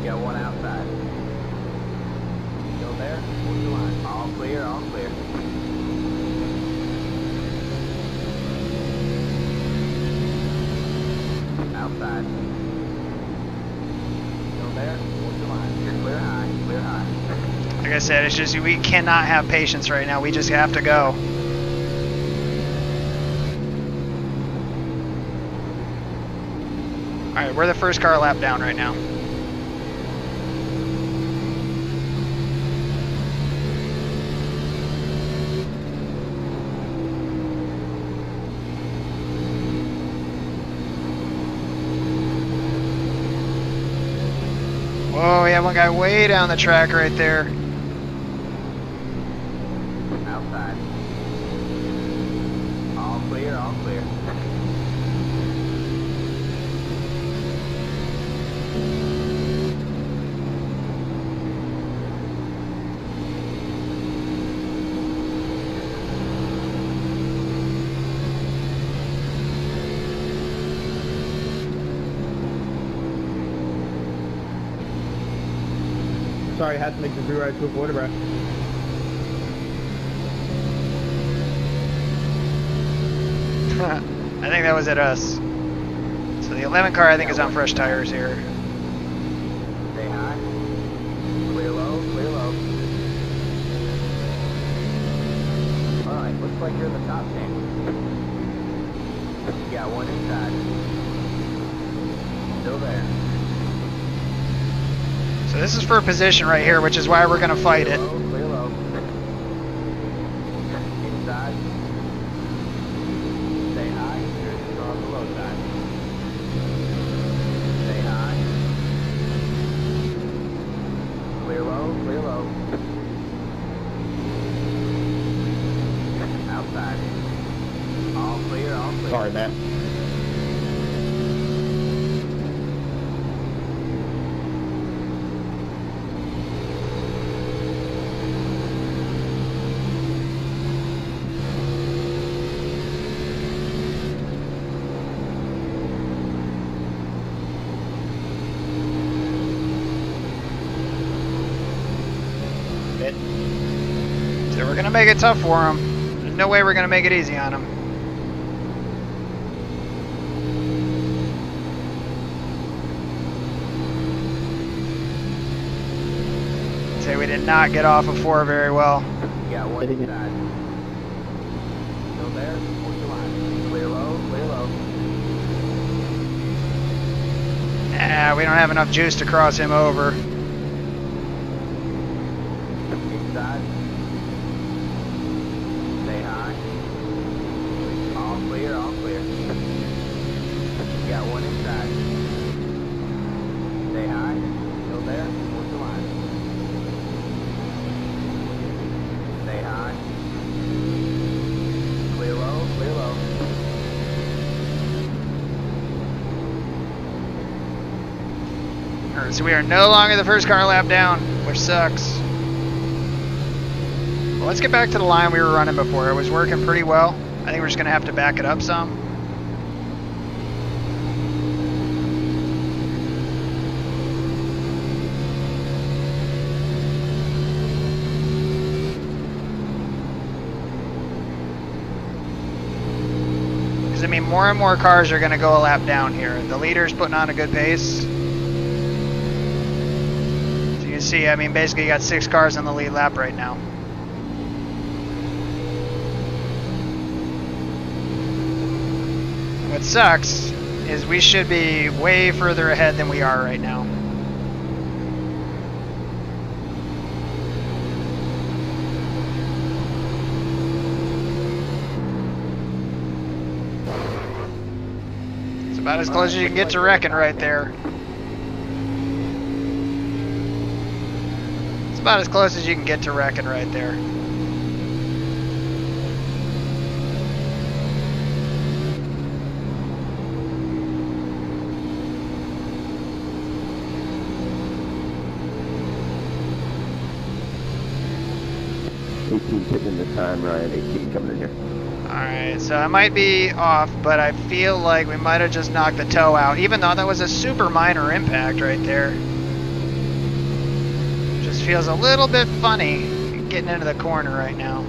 Got one outside. Still there? What's the line? All clear, all clear. Outside. Still there? What's the line? You're clear high, clear high. Like I said, it's just we cannot have patience right now. We just have to go. Alright, we're the first car lap down right now. Whoa, we have one guy way down the track right there. Outside. All clear, all clear. Sorry, I had to make the rewrite to avoid a wreck. I think that was at us. So the 11 car I think is on fresh tires here. Stay high. Clear low, clear low. Alright, looks like you're in the top 10. You got one inside. Still there. So this is for position right here, which is why we're going to fight it. Clear low, clear low. Inside. Stay high. You're just on the low side. Stay high. Clear low, clear low. Outside. All clear, all clear. Sorry, Matt. So we're going to make it tough for him. There's no way we're going to make it easy on him. Say we did not get off of 4 very well. You got one inside. Still there? What's the line? Clear low, clear low. Ah, we don't have enough juice to cross him over. Inside. Stay high. All clear, all clear. You got one inside. Stay high. Still there? What's the line? Stay high. Clear low, clear low. Alright, so we are no longer the first car lap down, which sucks. Well, let's get back to the line we were running before. It was working pretty well. I think we're just going to have to back it up some. Because, I mean, more and more cars are going to go a lap down here. The leader's putting on a good pace. So you can see, I mean, basically you got 6 cars on the lead lap right now. What sucks is we should be way further ahead than we are right now. It's about as close as you can get to wrecking right there. It's about as close as you can get to wrecking right there. 18 pitting in this time, Ryan. 18 coming in here. Alright, so I might be off, but I feel like we might have just knocked the toe out, even though that was a super minor impact right there. Just feels a little bit funny getting into the corner right now.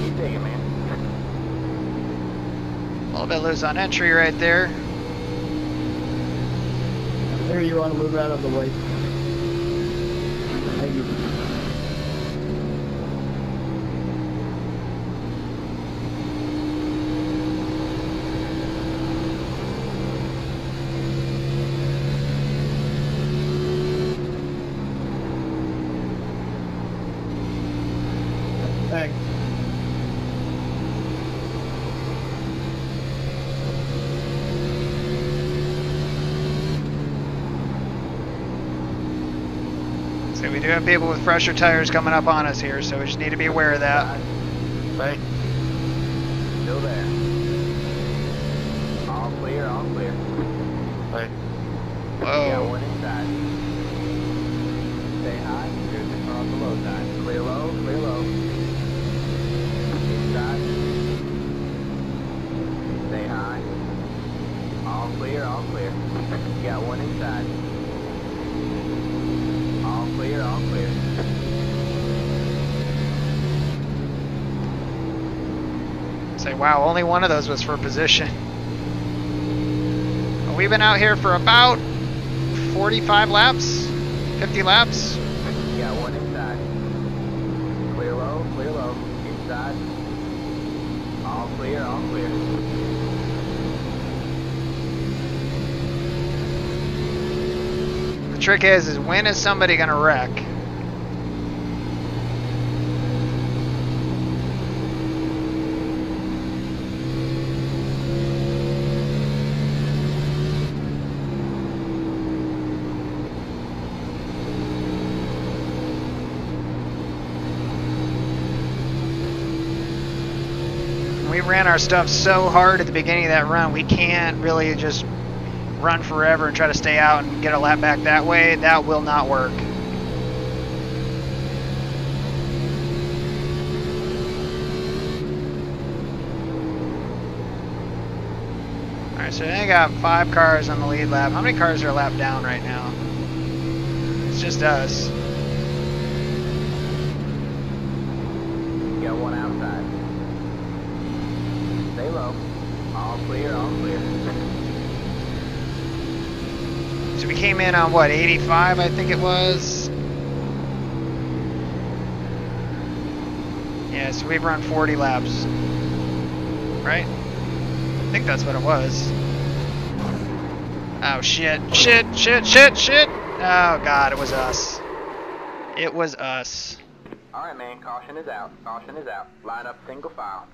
Keep digging, man. A little bit loose on entry right there. There, you want to move out of the way. Thank you. Thanks. So we do have people with fresher tires coming up on us here, so we just need to be aware of that. Hey, Still there. All clear, all clear. hey. Got Whoa. one inside. Stay high. Here's the car on the low side. Clear low, clear low. Inside. Stay high. All clear, all clear. Got one inside. All clear, all clear. Say, wow, only one of those was for position. We've been out here for about 45 laps, 50 laps. Got one inside. Clear low, inside. All clear, all clear. The trick is when is somebody gonna wreck? We ran our stuff so hard at the beginning of that run, we can't really just run forever and try to stay out and get a lap back that way. That will not work. Alright, so I got 5 cars on the lead lap. How many cars are a lap down right now? It's just us. Got one outside. Stay low. All clear, all clear. So we came in on what, 85 I think it was? Yeah, so we've run 40 laps. Right? I think that's what it was. Oh shit, shit, shit, shit, shit! Oh god, it was us. It was us. Alright, man, caution is out. Caution is out. Line up single file.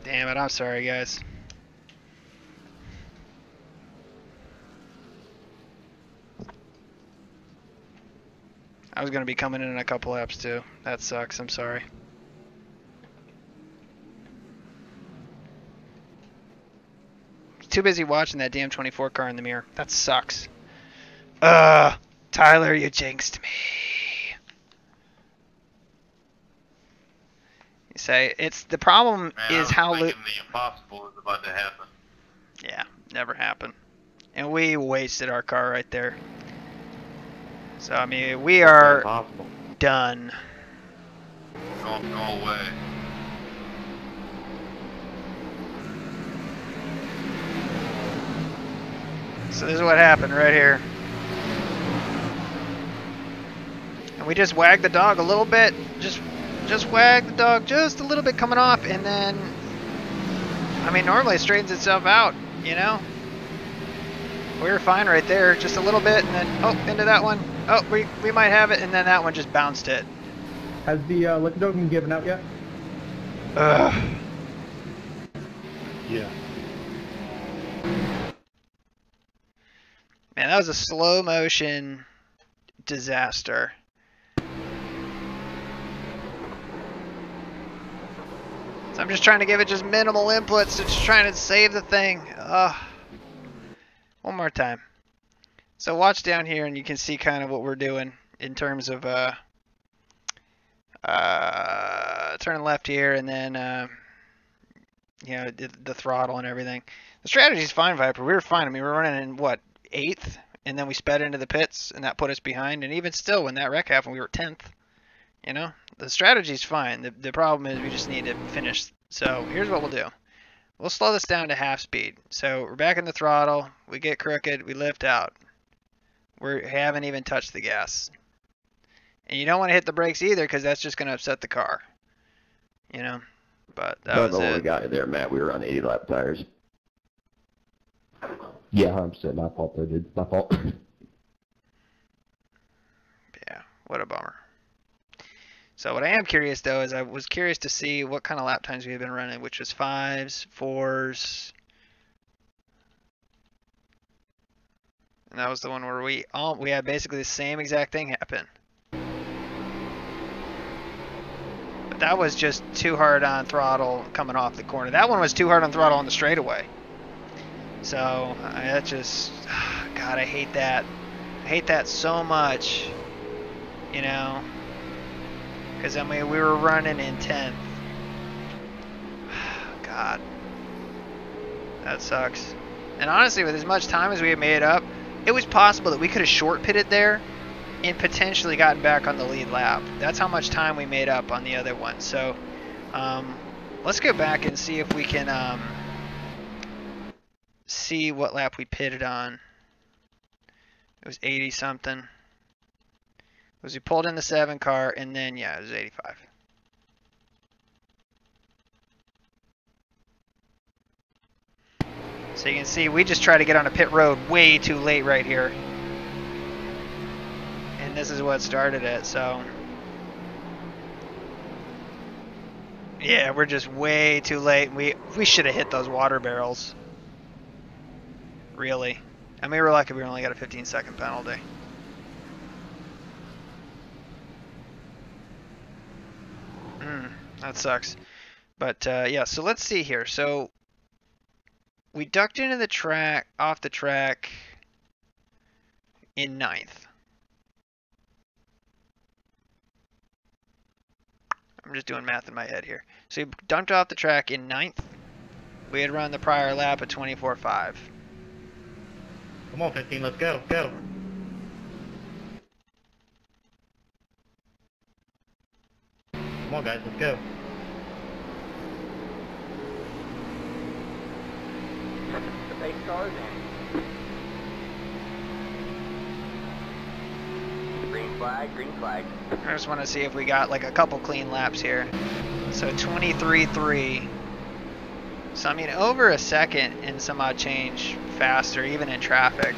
Damn it, I'm sorry guys. I was gonna be coming in a couple laps too. That sucks, I'm sorry. Too busy watching that damn 24 car in the mirror. That sucks. Tyler, you jinxed me. You say it's the problem is how the impossible is about to happen. Yeah, never happened. And we wasted our car right there. So I mean, we are done. Go away. So this is what happened right here. And we just wagged the dog a little bit. Just wag the dog just a little bit coming off, and then, I mean, normally it straightens itself out, you know? We were fine right there, just a little bit, and then, oh, into that one. Oh, we might have it, and then that one just bounced it. Has the liquid dog been given out yet? Ugh. Yeah. Man, that was a slow motion disaster. So I'm just trying to give it just minimal inputs, just trying to save the thing. One more time. So watch down here and you can see kind of what we're doing in terms of turning left here and then you know, the throttle and everything. The strategy's fine, Viper. We were fine. I mean, we were running in what, 8th, and then we sped into the pits, and that put us behind. And even still, when that wreck happened, we were 10th. You know, the strategy's fine. The problem is we just need to finish. So here's what we'll do. We'll slow this down to half speed. So we're back in the throttle. We get crooked. We lift out. We haven't even touched the gas. And you don't want to hit the brakes either because that's just going to upset the car. You know, but that was what it. we got there, Matt. We were on 80 lap tires. Yeah, 100%. My fault, though, dude. My fault. Yeah, what a bummer. So what I am curious, though, is I was curious to see what kind of lap times we have been running, which was 5s, 4s. And that was the one where we had basically the same exact thing happen. But that was just too hard on throttle coming off the corner. That one was too hard on throttle on the straightaway. So that just, God, I hate that. I hate that so much, you know. Because, I mean, we were running in 10th. God. That sucks. And honestly, with as much time as we had made up, it was possible that we could have short pitted there and potentially gotten back on the lead lap. That's how much time we made up on the other one. So, let's go back and see if we can see what lap we pitted on. It was 80 something. Was we pulled in the 7 car, and then, yeah, it was 85. So you can see, we just try to get on a pit road way too late right here. And this is what started it, so. Yeah, we're just way too late. We should have hit those water barrels. Really. I mean, we were lucky we only got a 15-second penalty. That sucks. But yeah, so let's see here. So we ducked into the track, off the track in 9th. I'm just doing math in my head here. So we dumped off the track in 9th. We had run the prior lap at 24.5. Come on, 15, let's go, go. Come on, guys, let's go. The base cars in. Green flag, green flag. I just want to see if we got like a couple clean laps here. So 23.3. So I mean, over a second and some odd change faster, even in traffic.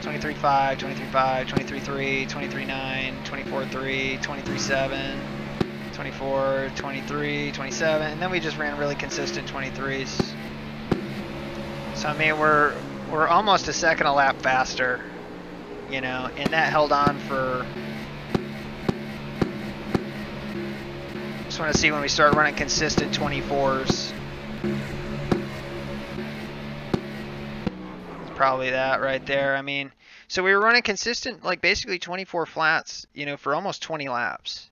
23.5, 23.5, 23.3, 23.9, 24.3, 23.7. 24, 23, 27, and then we just ran really consistent 23s. So I mean, we're almost a second a lap faster, you know, and that held on for. Just want to see when we start running consistent 24s. It's probably that right there. I mean, so we were running consistent, like basically 24 flats, you know, for almost 20 laps.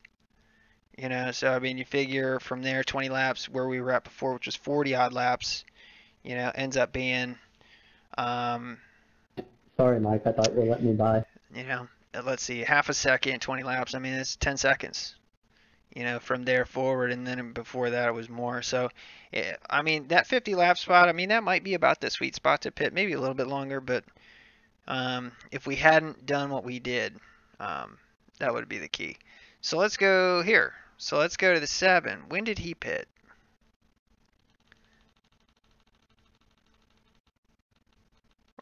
You know, so I mean, you figure from there 20 laps where we were at before, which was 40 odd laps, you know, ends up being, Sorry, Mike, I thought you were letting me by. You know, let's see, half a second, 20 laps. I mean, it's 10 seconds, you know, from there forward. And then before that, it was more. So, I mean, that 50 lap spot, I mean, that might be about the sweet spot to pit, maybe a little bit longer. But if we hadn't done what we did, that would be the key. So let's go here. So let's go to the 7. When did he pit?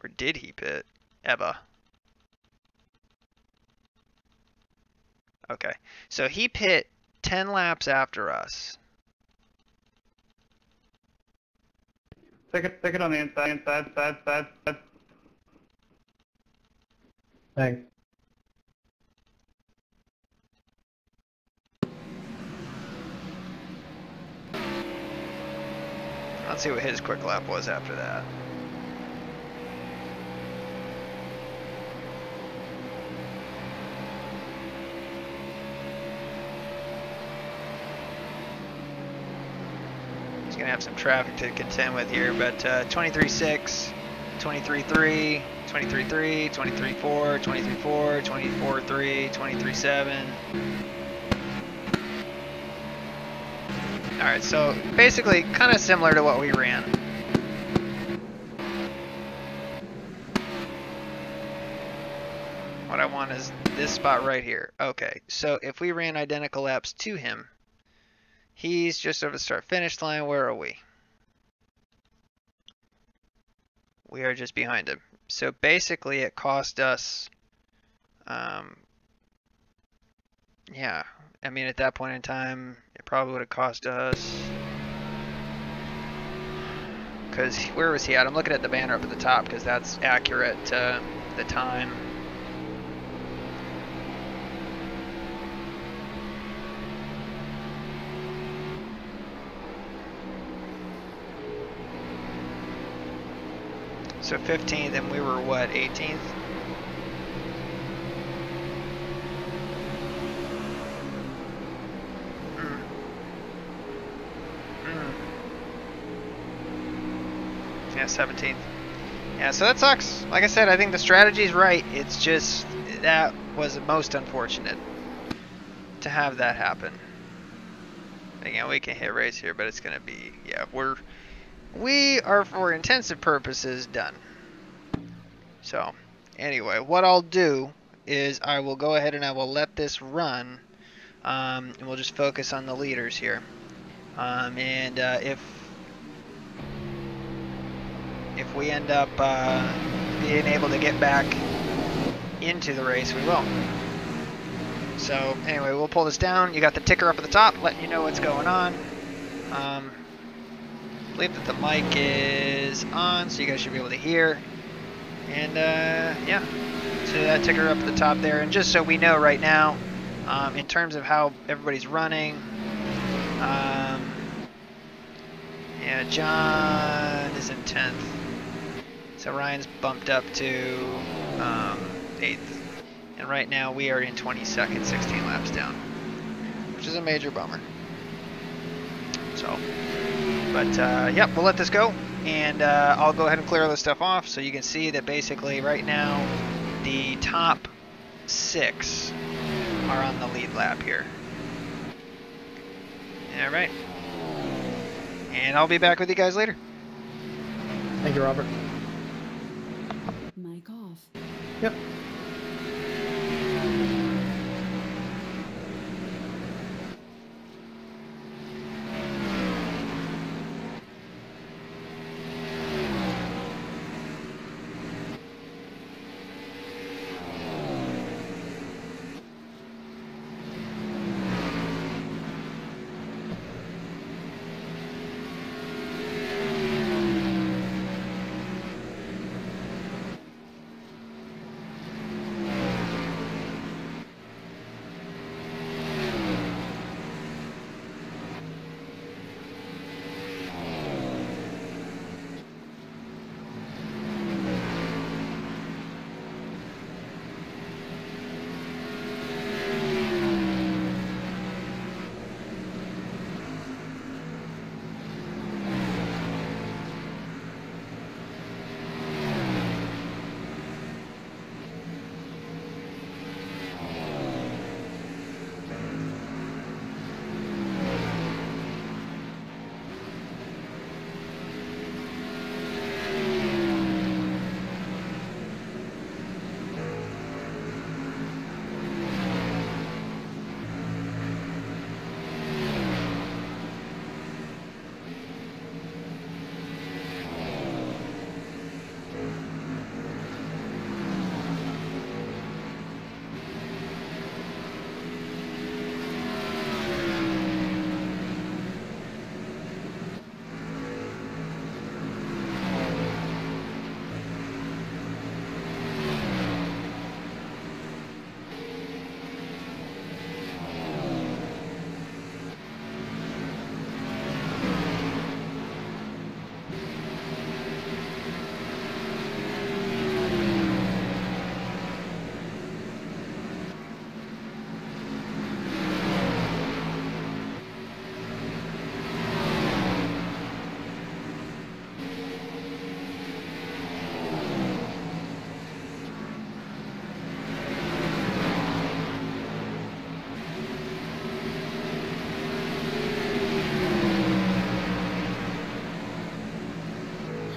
Or did he pit? Eva. Okay. So he pit 10 laps after us. Take it on the inside. Thanks. Let's see what his quick lap was after that. He's going to have some traffic to contend with here, but 23.6, 23.3, 23.3, 23.4, 23.4, 24.3, 23.7. Alright, so basically kind of similar to what we ran. What I want is this spot right here. Okay, so if we ran identical laps to him, he's just over the start-finish line. Where are we? We are just behind him. So basically it cost us, yeah, I mean at that point in time, it probably would have cost us, because where was he at? I'm looking at the banner up at the top because that's accurate to the time. So 15th, and we were what, 18th? Yeah, 17th. Yeah, so that sucks. Like I said, I think the strategy's right. It's just that was most unfortunate to have that happen. Again, we can hit race here, but it's gonna be, yeah, we are for intensive purposes done. So anyway, what I'll do is I will go ahead and I will let this run, and we'll just focus on the leaders here. If we end up being able to get back into the race, we will. So anyway, we'll pull this down. You got the ticker up at the top, letting you know what's going on. I believe that the mic is on, so you guys should be able to hear. And yeah, so that ticker up at the top there. And just so we know right now, in terms of how everybody's running, yeah, John is in 10th. So Ryan's bumped up to 8th. And right now we are in 22nd, 16 laps down, which is a major bummer. So, but yep, we'll let this go. And I'll go ahead and clear all this stuff off so you can see that basically right now the top 6 are on the lead lap here. Alright. And I'll be back with you guys later. Thank you, Robert. Mic off. Yep.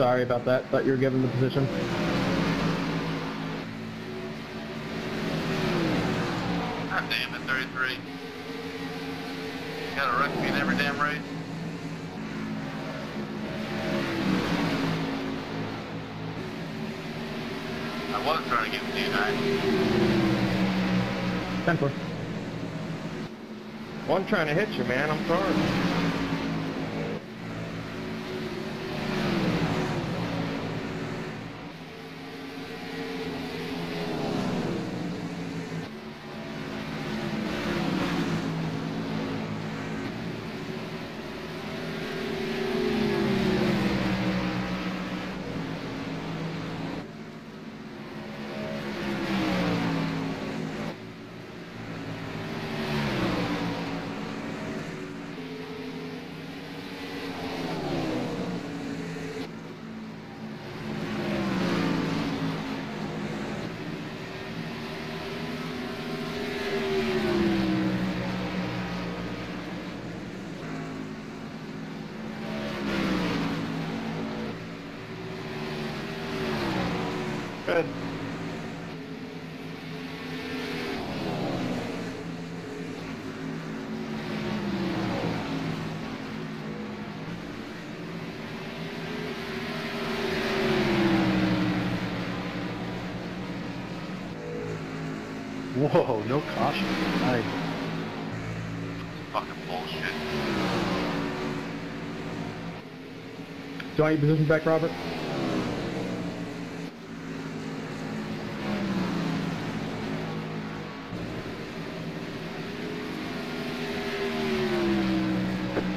Sorry about that. Thought you were given the position. God damn it, 33. Got a rookie in every damn race. I was trying to get to you, 10-4. Wasn't trying to hit you, man. I'm sorry. Good. Whoa, no caution. Nice. Fucking bullshit. Do you want your position back, Robert?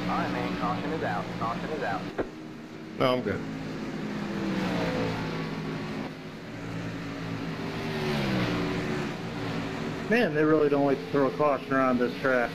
Alright, man, caution is out. Caution is out. No, I'm good. Man, they really don't like to throw a caution around this track.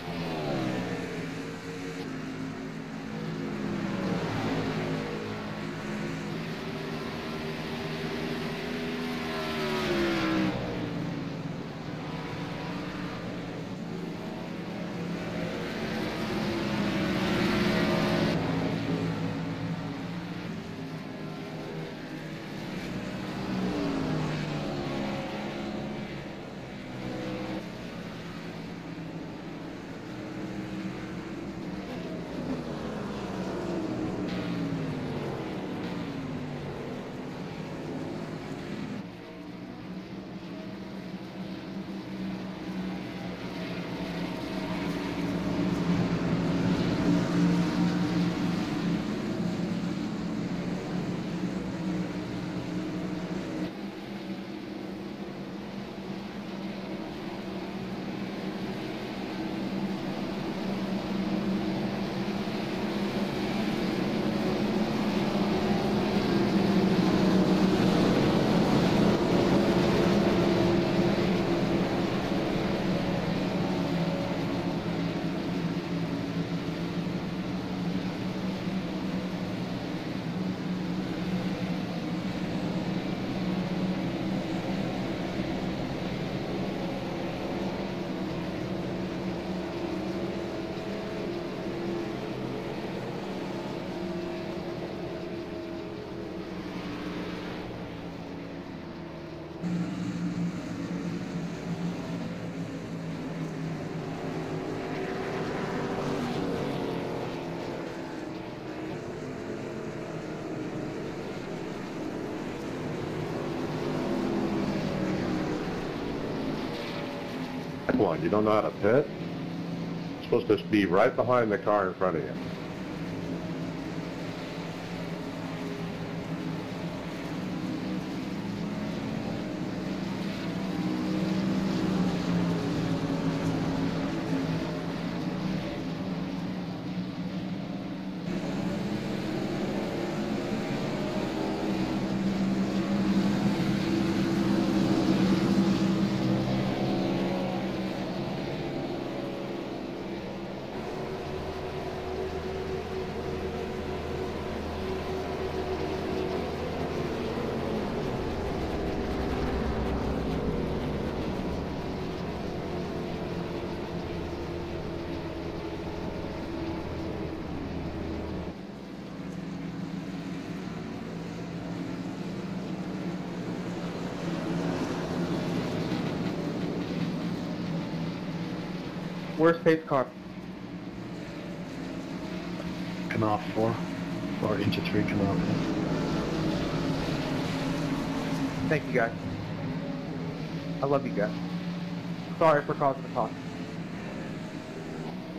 Come on, you don't know how to pit? You're supposed to be right behind the car in front of you. Where's pace car? Come off 4. Or into 3, come out. Thank you guys. I love you guys. Sorry for causing the talk.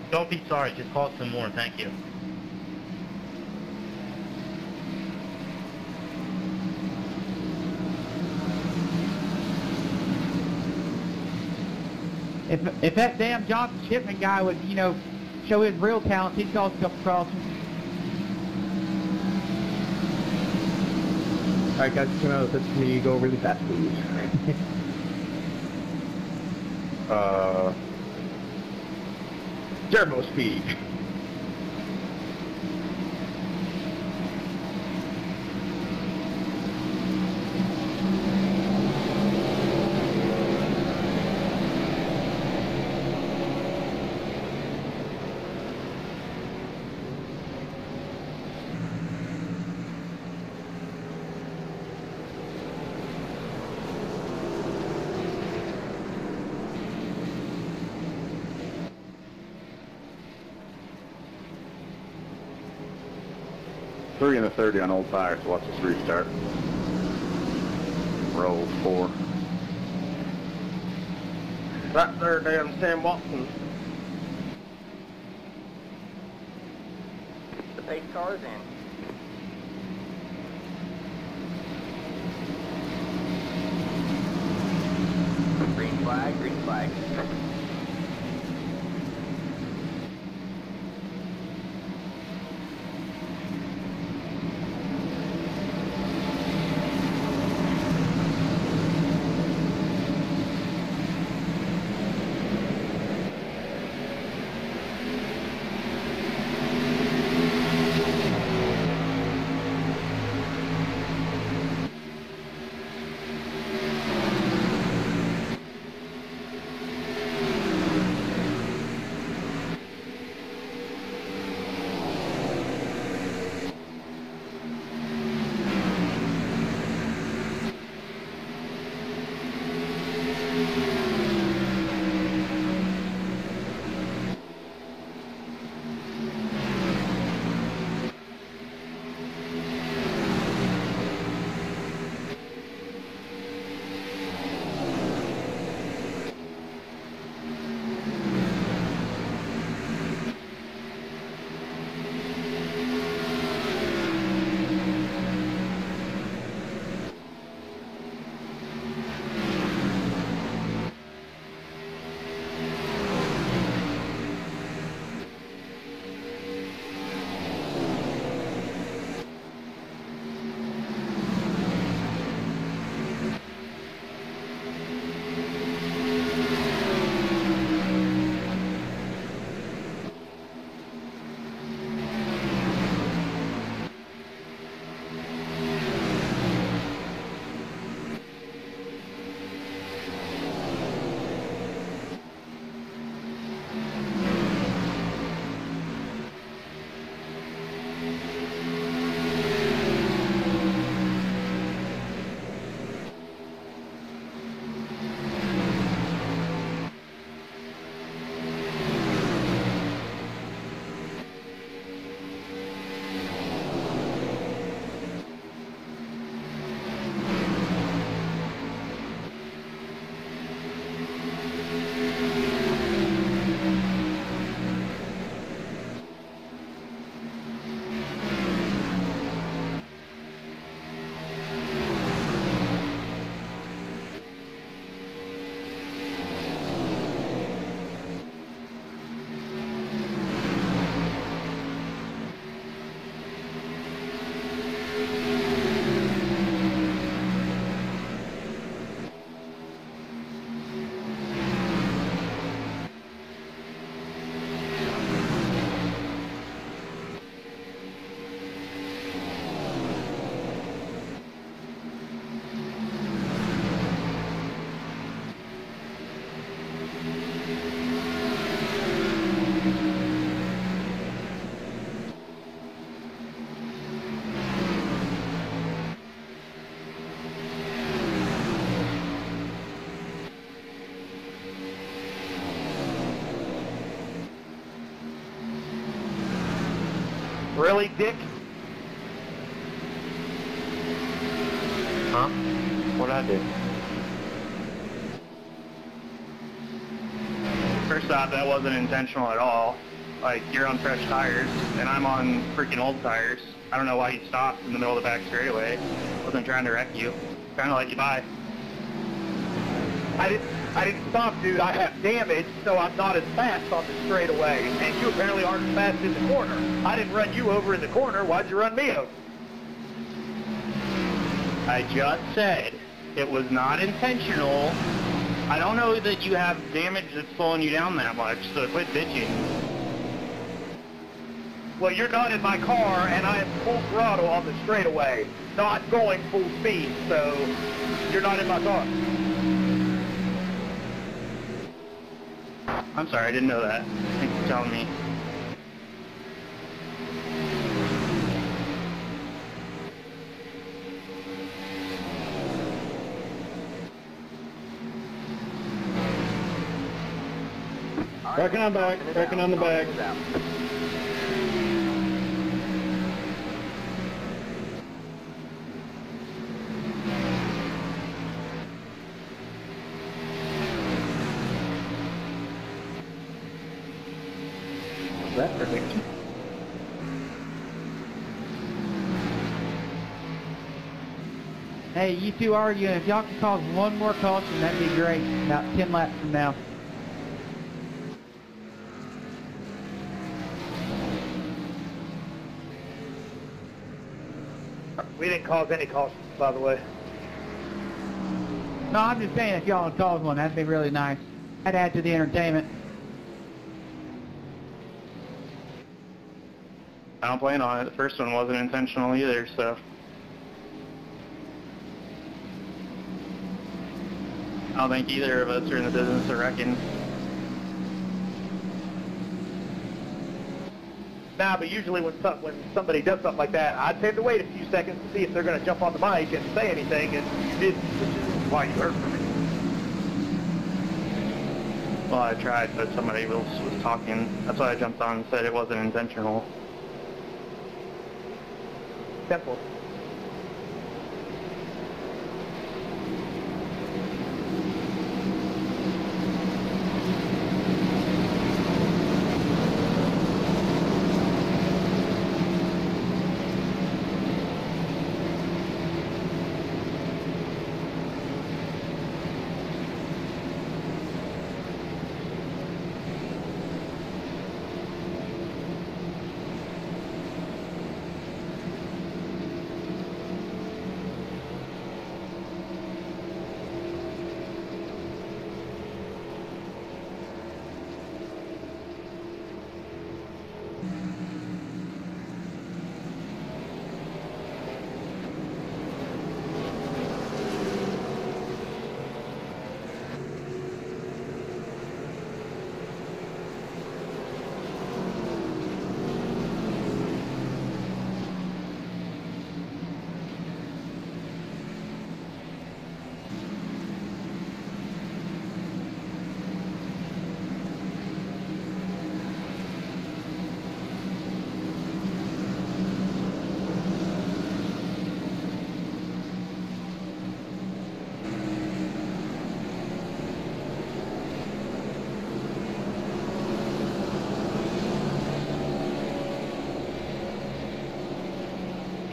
Don't be sorry, just call some more, thank you. If that damn Johnson Shipman guy would, you know, show his real talent, he'd cause a couple crosses. Alright guys, come out of this for me, go really fast please. Turbo speed. Three and a 30 on old tires, so watch this restart. Roll 4. Right there, damn Sam Watson. The pace car is in. Green flag, green flag. Really, Dick? Huh? What'd I do? First off, that wasn't intentional at all. Like, you're on fresh tires, and I'm on freaking old tires. I don't know why you stopped in the middle of the back straightaway. Wasn't trying to wreck you. Trying to let you by. I didn't stop, dude. I have damage, so I'm not as fast on the straightaway. And you apparently aren't as fast in the corner. I didn't run you over in the corner. Why'd you run me over? I just said it was not intentional. I don't know that you have damage that's slowing you down that much, so quit bitching. Well, you're not in my car, and I am full throttle on the straightaway, not going full speed, so you're not in my car. I'm sorry, I didn't know that. Thanks for telling me. Backing on back, backing on the back. That's perfect. Hey, you two arguing. If y'all can cause one more caution, that'd be great. About 10 laps from now. We didn't cause any cautions, by the way. No, I'm just saying if y'all would cause one, that'd be really nice. That'd add to the entertainment. I don't plan on it. The first one wasn't intentional either, so. I don't think either of us are in the business of wrecking. Nah, but usually when somebody does something like that, I tend to wait a few seconds to see if they're going to jump on the mic and say anything, and you didn't, which is why you heard from me. Well, I tried, but somebody else was talking. That's why I jumped on and said it wasn't intentional. Simple.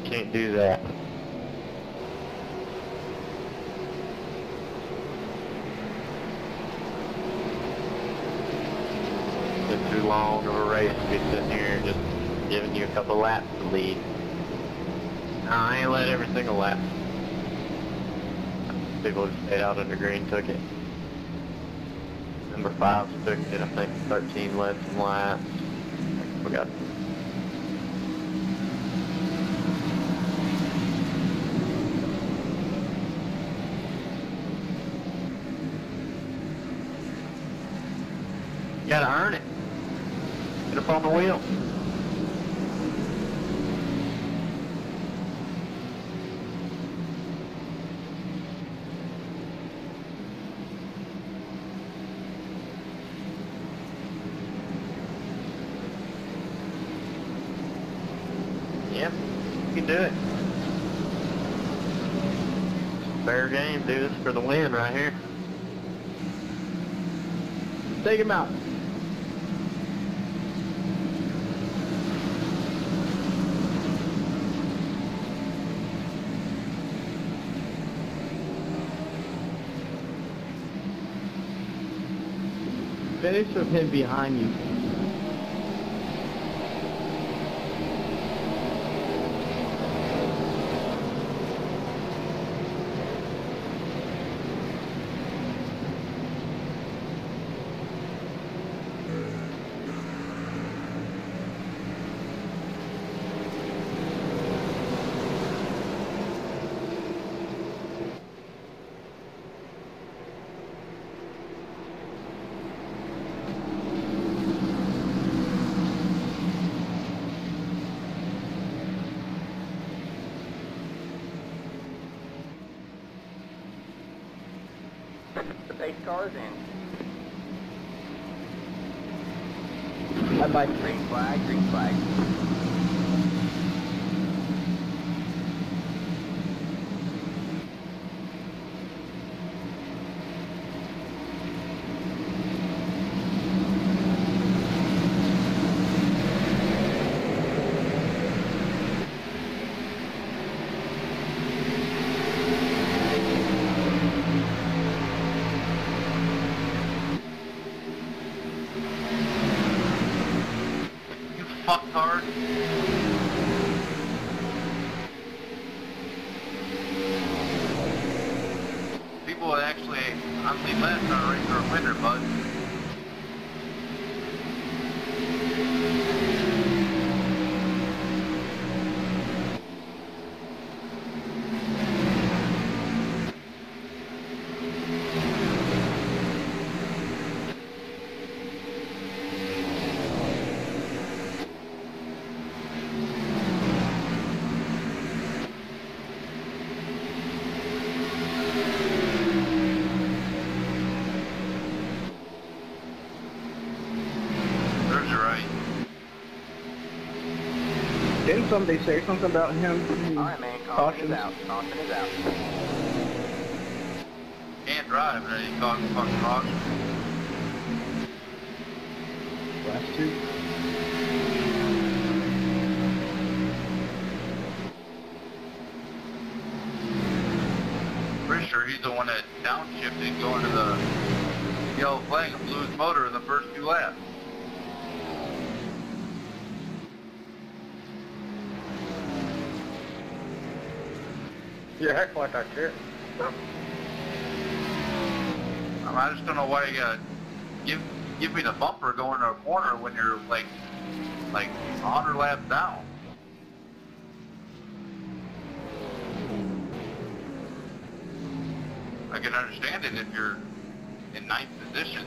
Can't do that. It's too long of a race to be sitting here just giving you a couple laps to lead. No, I ain't let every single lap. People who stayed out under green took it. Number 5 took it, I think 13 led some laps. We got you gotta earn it. Get up on the wheel. Yep, you can do it. Fair game, dude. This is for the win right here. Take him out. Finish with him behind you. Pace cars in. Bye-bye. Green flag, green flag. Fucktard. People would actually, honestly, let us on a regular winner, bud. Didn't they say something about him? Alright, man, caution is out. Caution is out. Can't drive, and then he caught the fucking caution. Last two. Pretty sure he's the one that downshifted going to the yellow flag and blew his motor in the first 2 laps. You act like I care. I just don't know why you gotta give me the bumper going to a corner when you're like 100 laps down. I can understand it if you're in 9th position.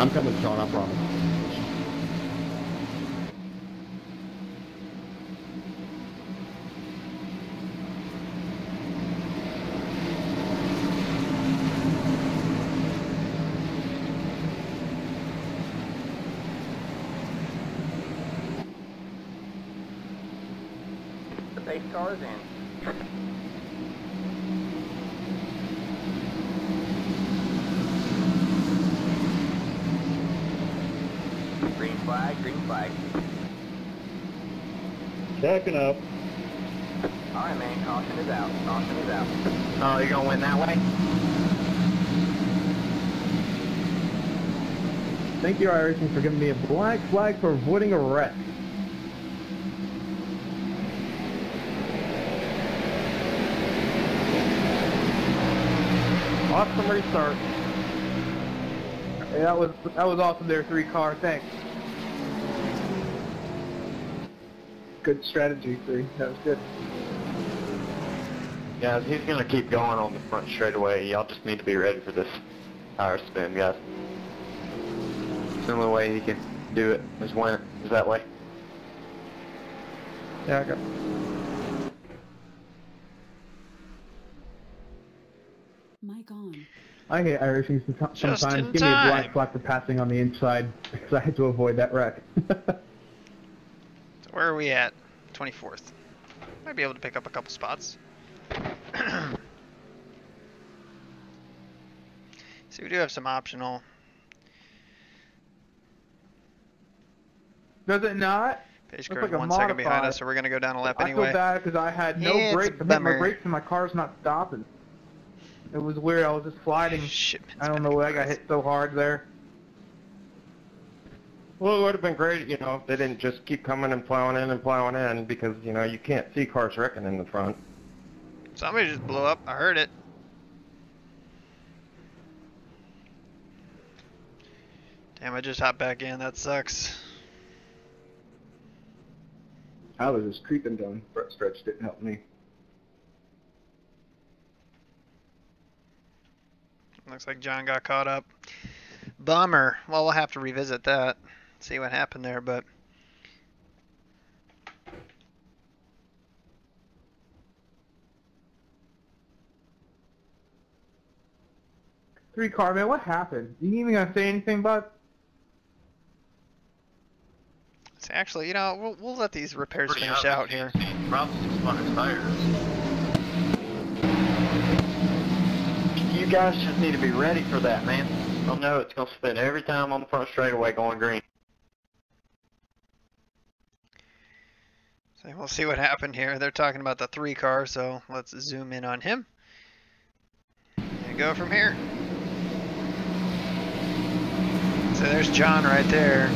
I'm coming, Sean, I promise. The pace car is in. Green flag, green flag. Checking up. Alright, man, caution is out. Caution is out. Oh, you're gonna win that way? Thank you, iRacing, for giving me a black flag for avoiding a wreck. Awesome restart. Hey, that was awesome there, 3 car. Thanks. Good strategy, 3. That was good. Guys, he's gonna keep going on the front straightaway. Y'all just need to be ready for this tire spin, guys. It's the only way he can do it is win it. Is that way? Yeah, I got. Mic on. I hate iRacing sometimes. in Give me a time. black flag for passing on the inside because I had to avoid that wreck. So where are we at? 24th. Might be able to pick up a couple spots. So we do have some optional. Does it not? Pace Looks car like a 1 second behind modified. us, so we're gonna go down a lap I anyway. feel bad because I had no Yeah, it's a brakes. I hit my bummer. brakes and my car's not stopping. It was weird. I was just sliding. I don't know why I got hit so hard there. Well, it would have been great, you know, if they didn't just keep coming and plowing in because, you know, you can't see cars wrecking in the front. Somebody just blew up. I heard it. Damn, I just hopped back in. That sucks. I was just creeping down front stretch, didn't help me. Looks like John got caught up. Bummer. Well, we'll have to revisit that. See what happened there, but... Three car, man, what happened? You ain't even gonna say anything, bud? So actually, you know, we'll let these repairs Pretty finish out obvious. here. He probably spun his tires. You guys just need to be ready for that, man. You'll know it's gonna spin every time on the front straightaway going green. So we'll see what happened here. They're talking about the 3 car, so let's zoom in on him. And go from here. So there's John right there.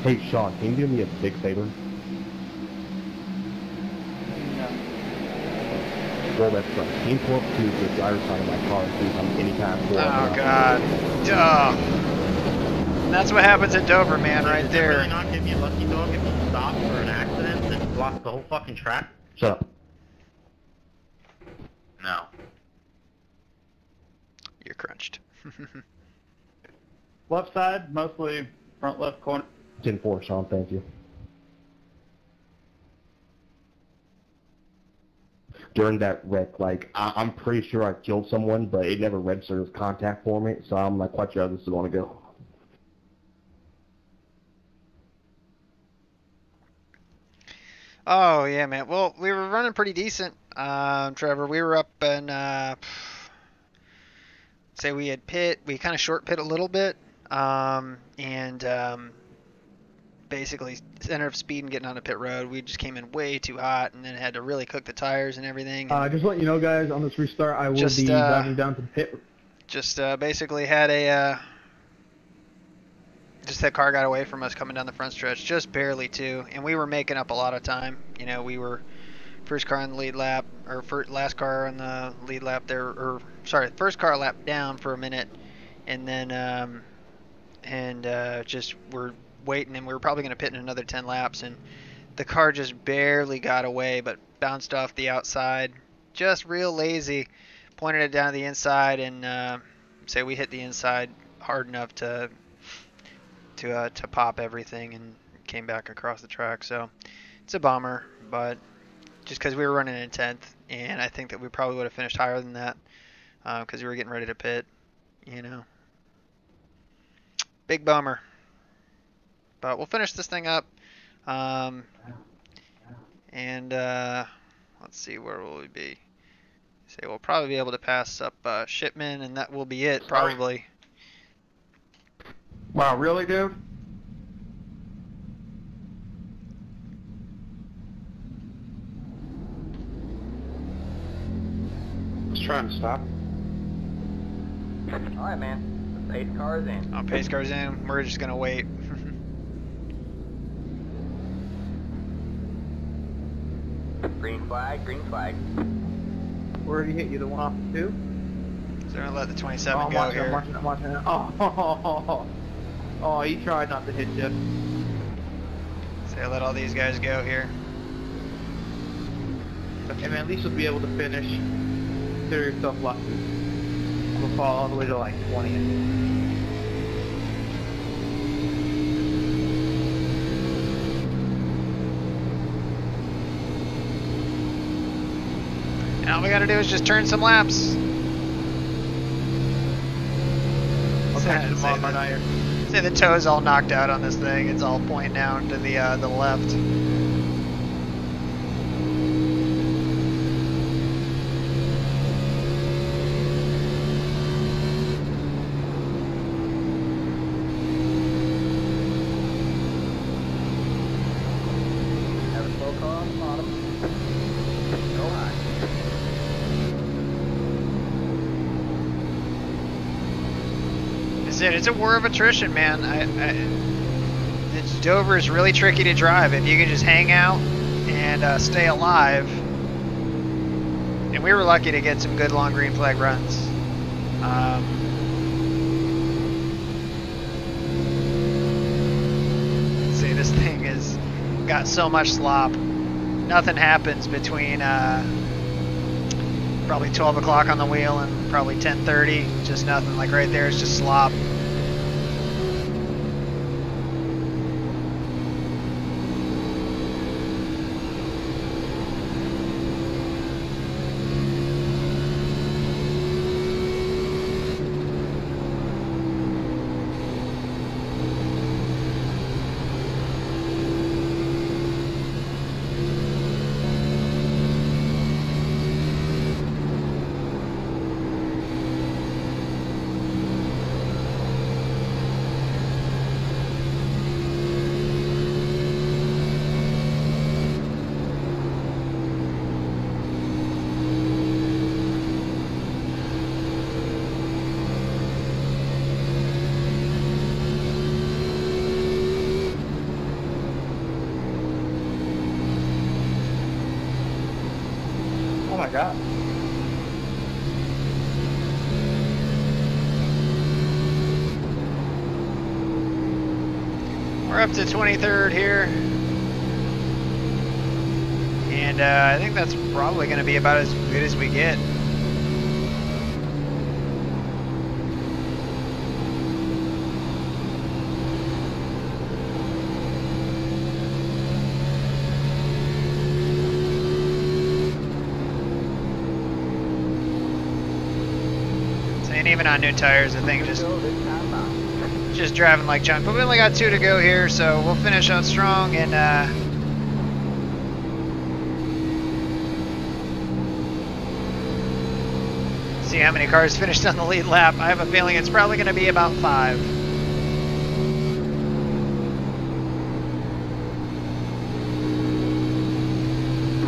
Hey, Sean, can you do me a big favor? Roll that front. Can you pull up to the driver's side of my car and see if I'm any kind of... Oh, God. Duh. And that's what happens at Dover, man, right Did there. it really not give you a lucky dog if you stopped for an accident and blocked the whole fucking track? Shut up. No. You're crunched. Left side, mostly front left corner. 10-4, Sean, thank you. During that wreck, like, I'm pretty sure I killed someone, but it never registered as contact for me, so I'm like quite sure this is going to go. Oh, yeah, man. Well, we were running pretty decent, Trevor. We were up in, say we had pit. We kind of short pit a little bit, and basically center of speed and getting on the pit road. We just came in way too hot, and then had to really cook the tires and everything. And Just let you know, guys, on this restart, I will Just, be driving down to the pit. just basically had a just that car got away from us coming down the front stretch, just barely too, and we were making up a lot of time. You know, we were first car on the lead lap, or last car on the lead lap there, or sorry, first car lap down for a minute, and then just we're waiting, and we were probably going to pit in another 10 laps, and the car just barely got away, but bounced off the outside, just real lazy. pointed it down to the inside, and say we hit the inside hard enough to pop everything and came back across the track. So it's a bummer, but just because we were running in 10th, and I think that we probably would have finished higher than that because we were getting ready to pit, you know. Big bummer. But we'll finish this thing up. And let's see, where will we be? Say we'll probably be able to pass up Shipman, and that will be it, probably. Wow, really, dude? Just trying to stop. Alright, man. The pace car's in. Oh, pace car's in. We're just going to wait. Green flag, green flag. Where did he hit you? The one off the 2? So we're going to let the 27 I'm go watching, here. I'm watching. Oh, he tried not to hit you. So let all these guys go here. Okay, man, at least you'll be able to finish. Consider yourself lucky. I'm gonna fall all the way to like 20th. And all we got to do is just turn some laps. Say the toe's all knocked out on this thing. It's all pointing down to the left. Have a slow car on the bottom. Go high. It's a war of attrition, man. Dover is really tricky to drive if you can just hang out and stay alive. And we were lucky to get some good long green flag runs. See, this thing has got so much slop. Nothing happens between probably 12 o'clock on the wheel and probably 10:30. Just nothing. Like right there, it's just slop. Oh my god. We're up to 23rd here. And I think that's probably going to be about as good as we get. And even on new tires, the thing just driving like junk. But we only got 2 to go here, so we'll finish out strong and see how many cars finished on the lead lap. I have a feeling it's probably going to be about 5.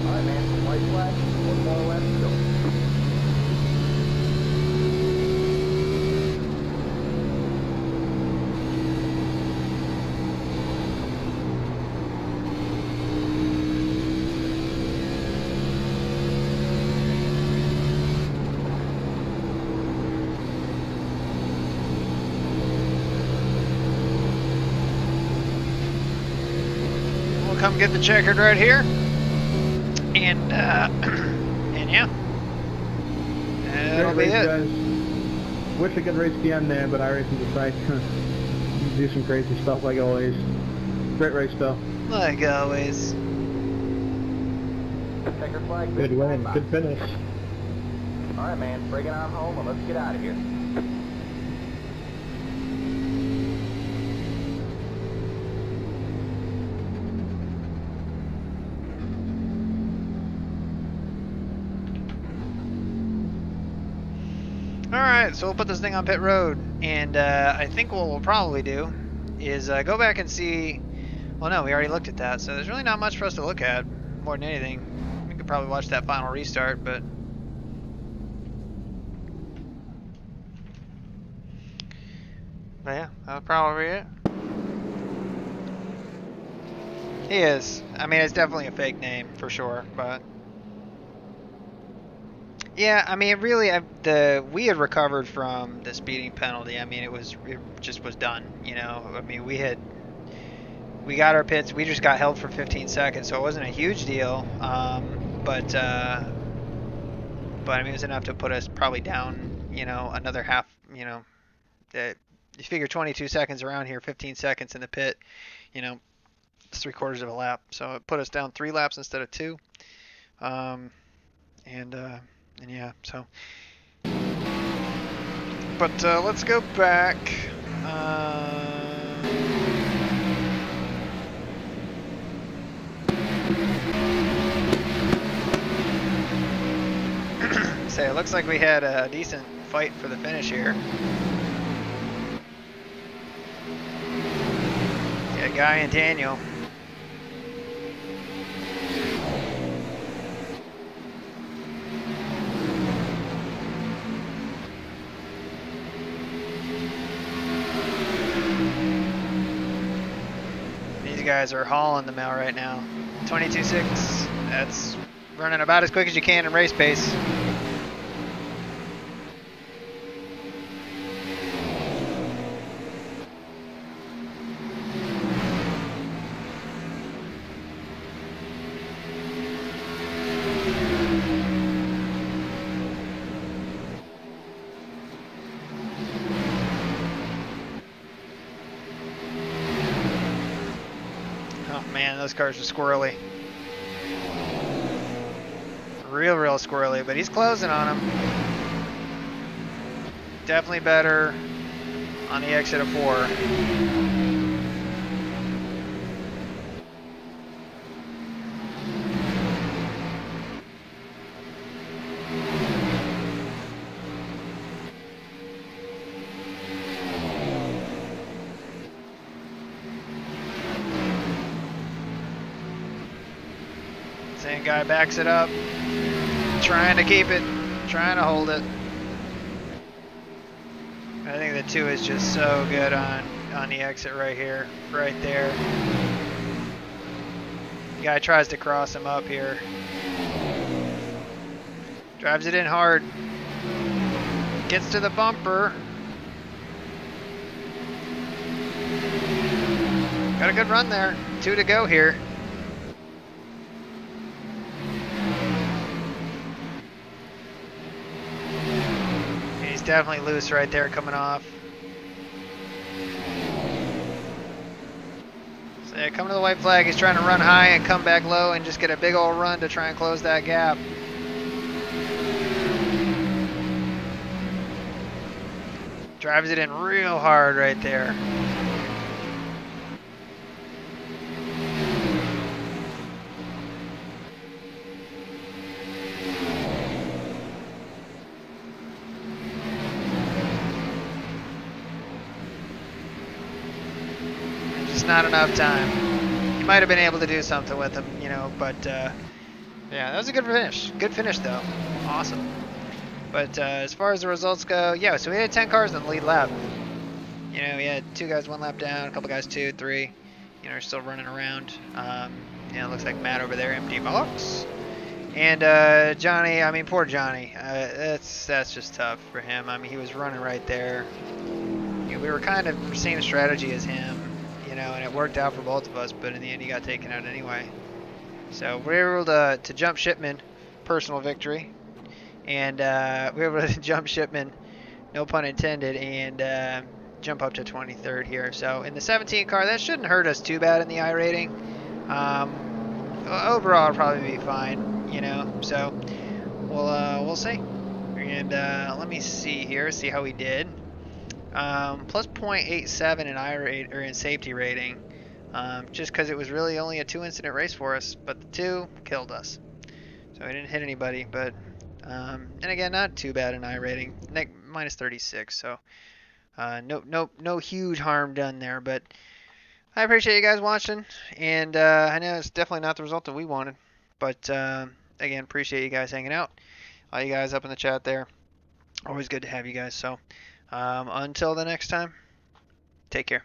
Alright, man. White flag. 1 more left to go. Come get the checkered right here, and yeah, that'll be it. Guys. Wish I could race again there, but iRacing decides to do some crazy stuff like always. Great race though. Like always. Checker flag. Good win, good finish. All right, man. Bring it on home and let's get out of here. Alright, so we'll put this thing on pit road, and I think what we'll probably do is go back and see, well no, we already looked at that, so there's really not much for us to look at, more than anything. We could probably watch that final restart, but yeah, that'll probably be it. He is. I mean, it's definitely a fake name, for sure, but yeah, I mean, really, we had recovered from the speeding penalty. I mean, it just was done, you know. I mean, we got our pits. We just got held for 15 seconds, so it wasn't a huge deal. But I mean, it was enough to put us probably down, you know, another half. You know, you figure 22 seconds around here, 15 seconds in the pit. You know, it's 3/4 of a lap, so it put us down 3 laps instead of 2. And yeah, so. But let's go back. So it looks like we had a decent fight for the finish here. Yeah, Guy and Daniel. These guys are hauling the mail right now. 22.6. That's running about as quick as you can in race pace. Those cars are squirrely. Real squirrely, but he's closing on him. Definitely better on the exit of 4. Same guy backs it up, trying to keep it, trying to hold it. I think the 2 is just so good on the exit right here, right there. The guy tries to cross him up here. Drives it in hard. Gets to the bumper. Got a good run there. 2 to go here. He's definitely loose right there coming off. So yeah, coming to the white flag, he's trying to run high and come back low and just get a big old run to try and close that gap. Drives it in real hard right there. Not enough time. He might have been able to do something with him, you know, but yeah, that was a good finish. Good finish though. Awesome. But as far as the results go, yeah, so we had 10 cars in the lead lap. You know, we had 2 guys 1 lap down, a couple guys 2, 3, you know, are still running around. You know, it looks like Matt over there, empty box. And Johnny, I mean, poor Johnny. That's just tough for him. I mean, he was running right there. You know, we were kind of the same strategy as him. You know, and it worked out for both of us, but in the end he got taken out anyway. So we were able to jump Shipman, personal victory. and we were able to jump Shipman, no pun intended, and jump up to 23rd here. So in the 17 car, that shouldn't hurt us too bad in the iRating. Overall, it'll probably be fine, you know. So we'll see. And let me see here, see how we did. Plus 0.87 in iRate or in safety rating, just because it was really only a 2-incident race for us, but the 2 killed us. So we didn't hit anybody, but and again, not too bad in iRating, minus 36. So no huge harm done there, but I appreciate you guys watching, and I know it's definitely not the result that we wanted, but again, appreciate you guys hanging out. All you guys up in the chat there, always good to have you guys. So until the next time, take care.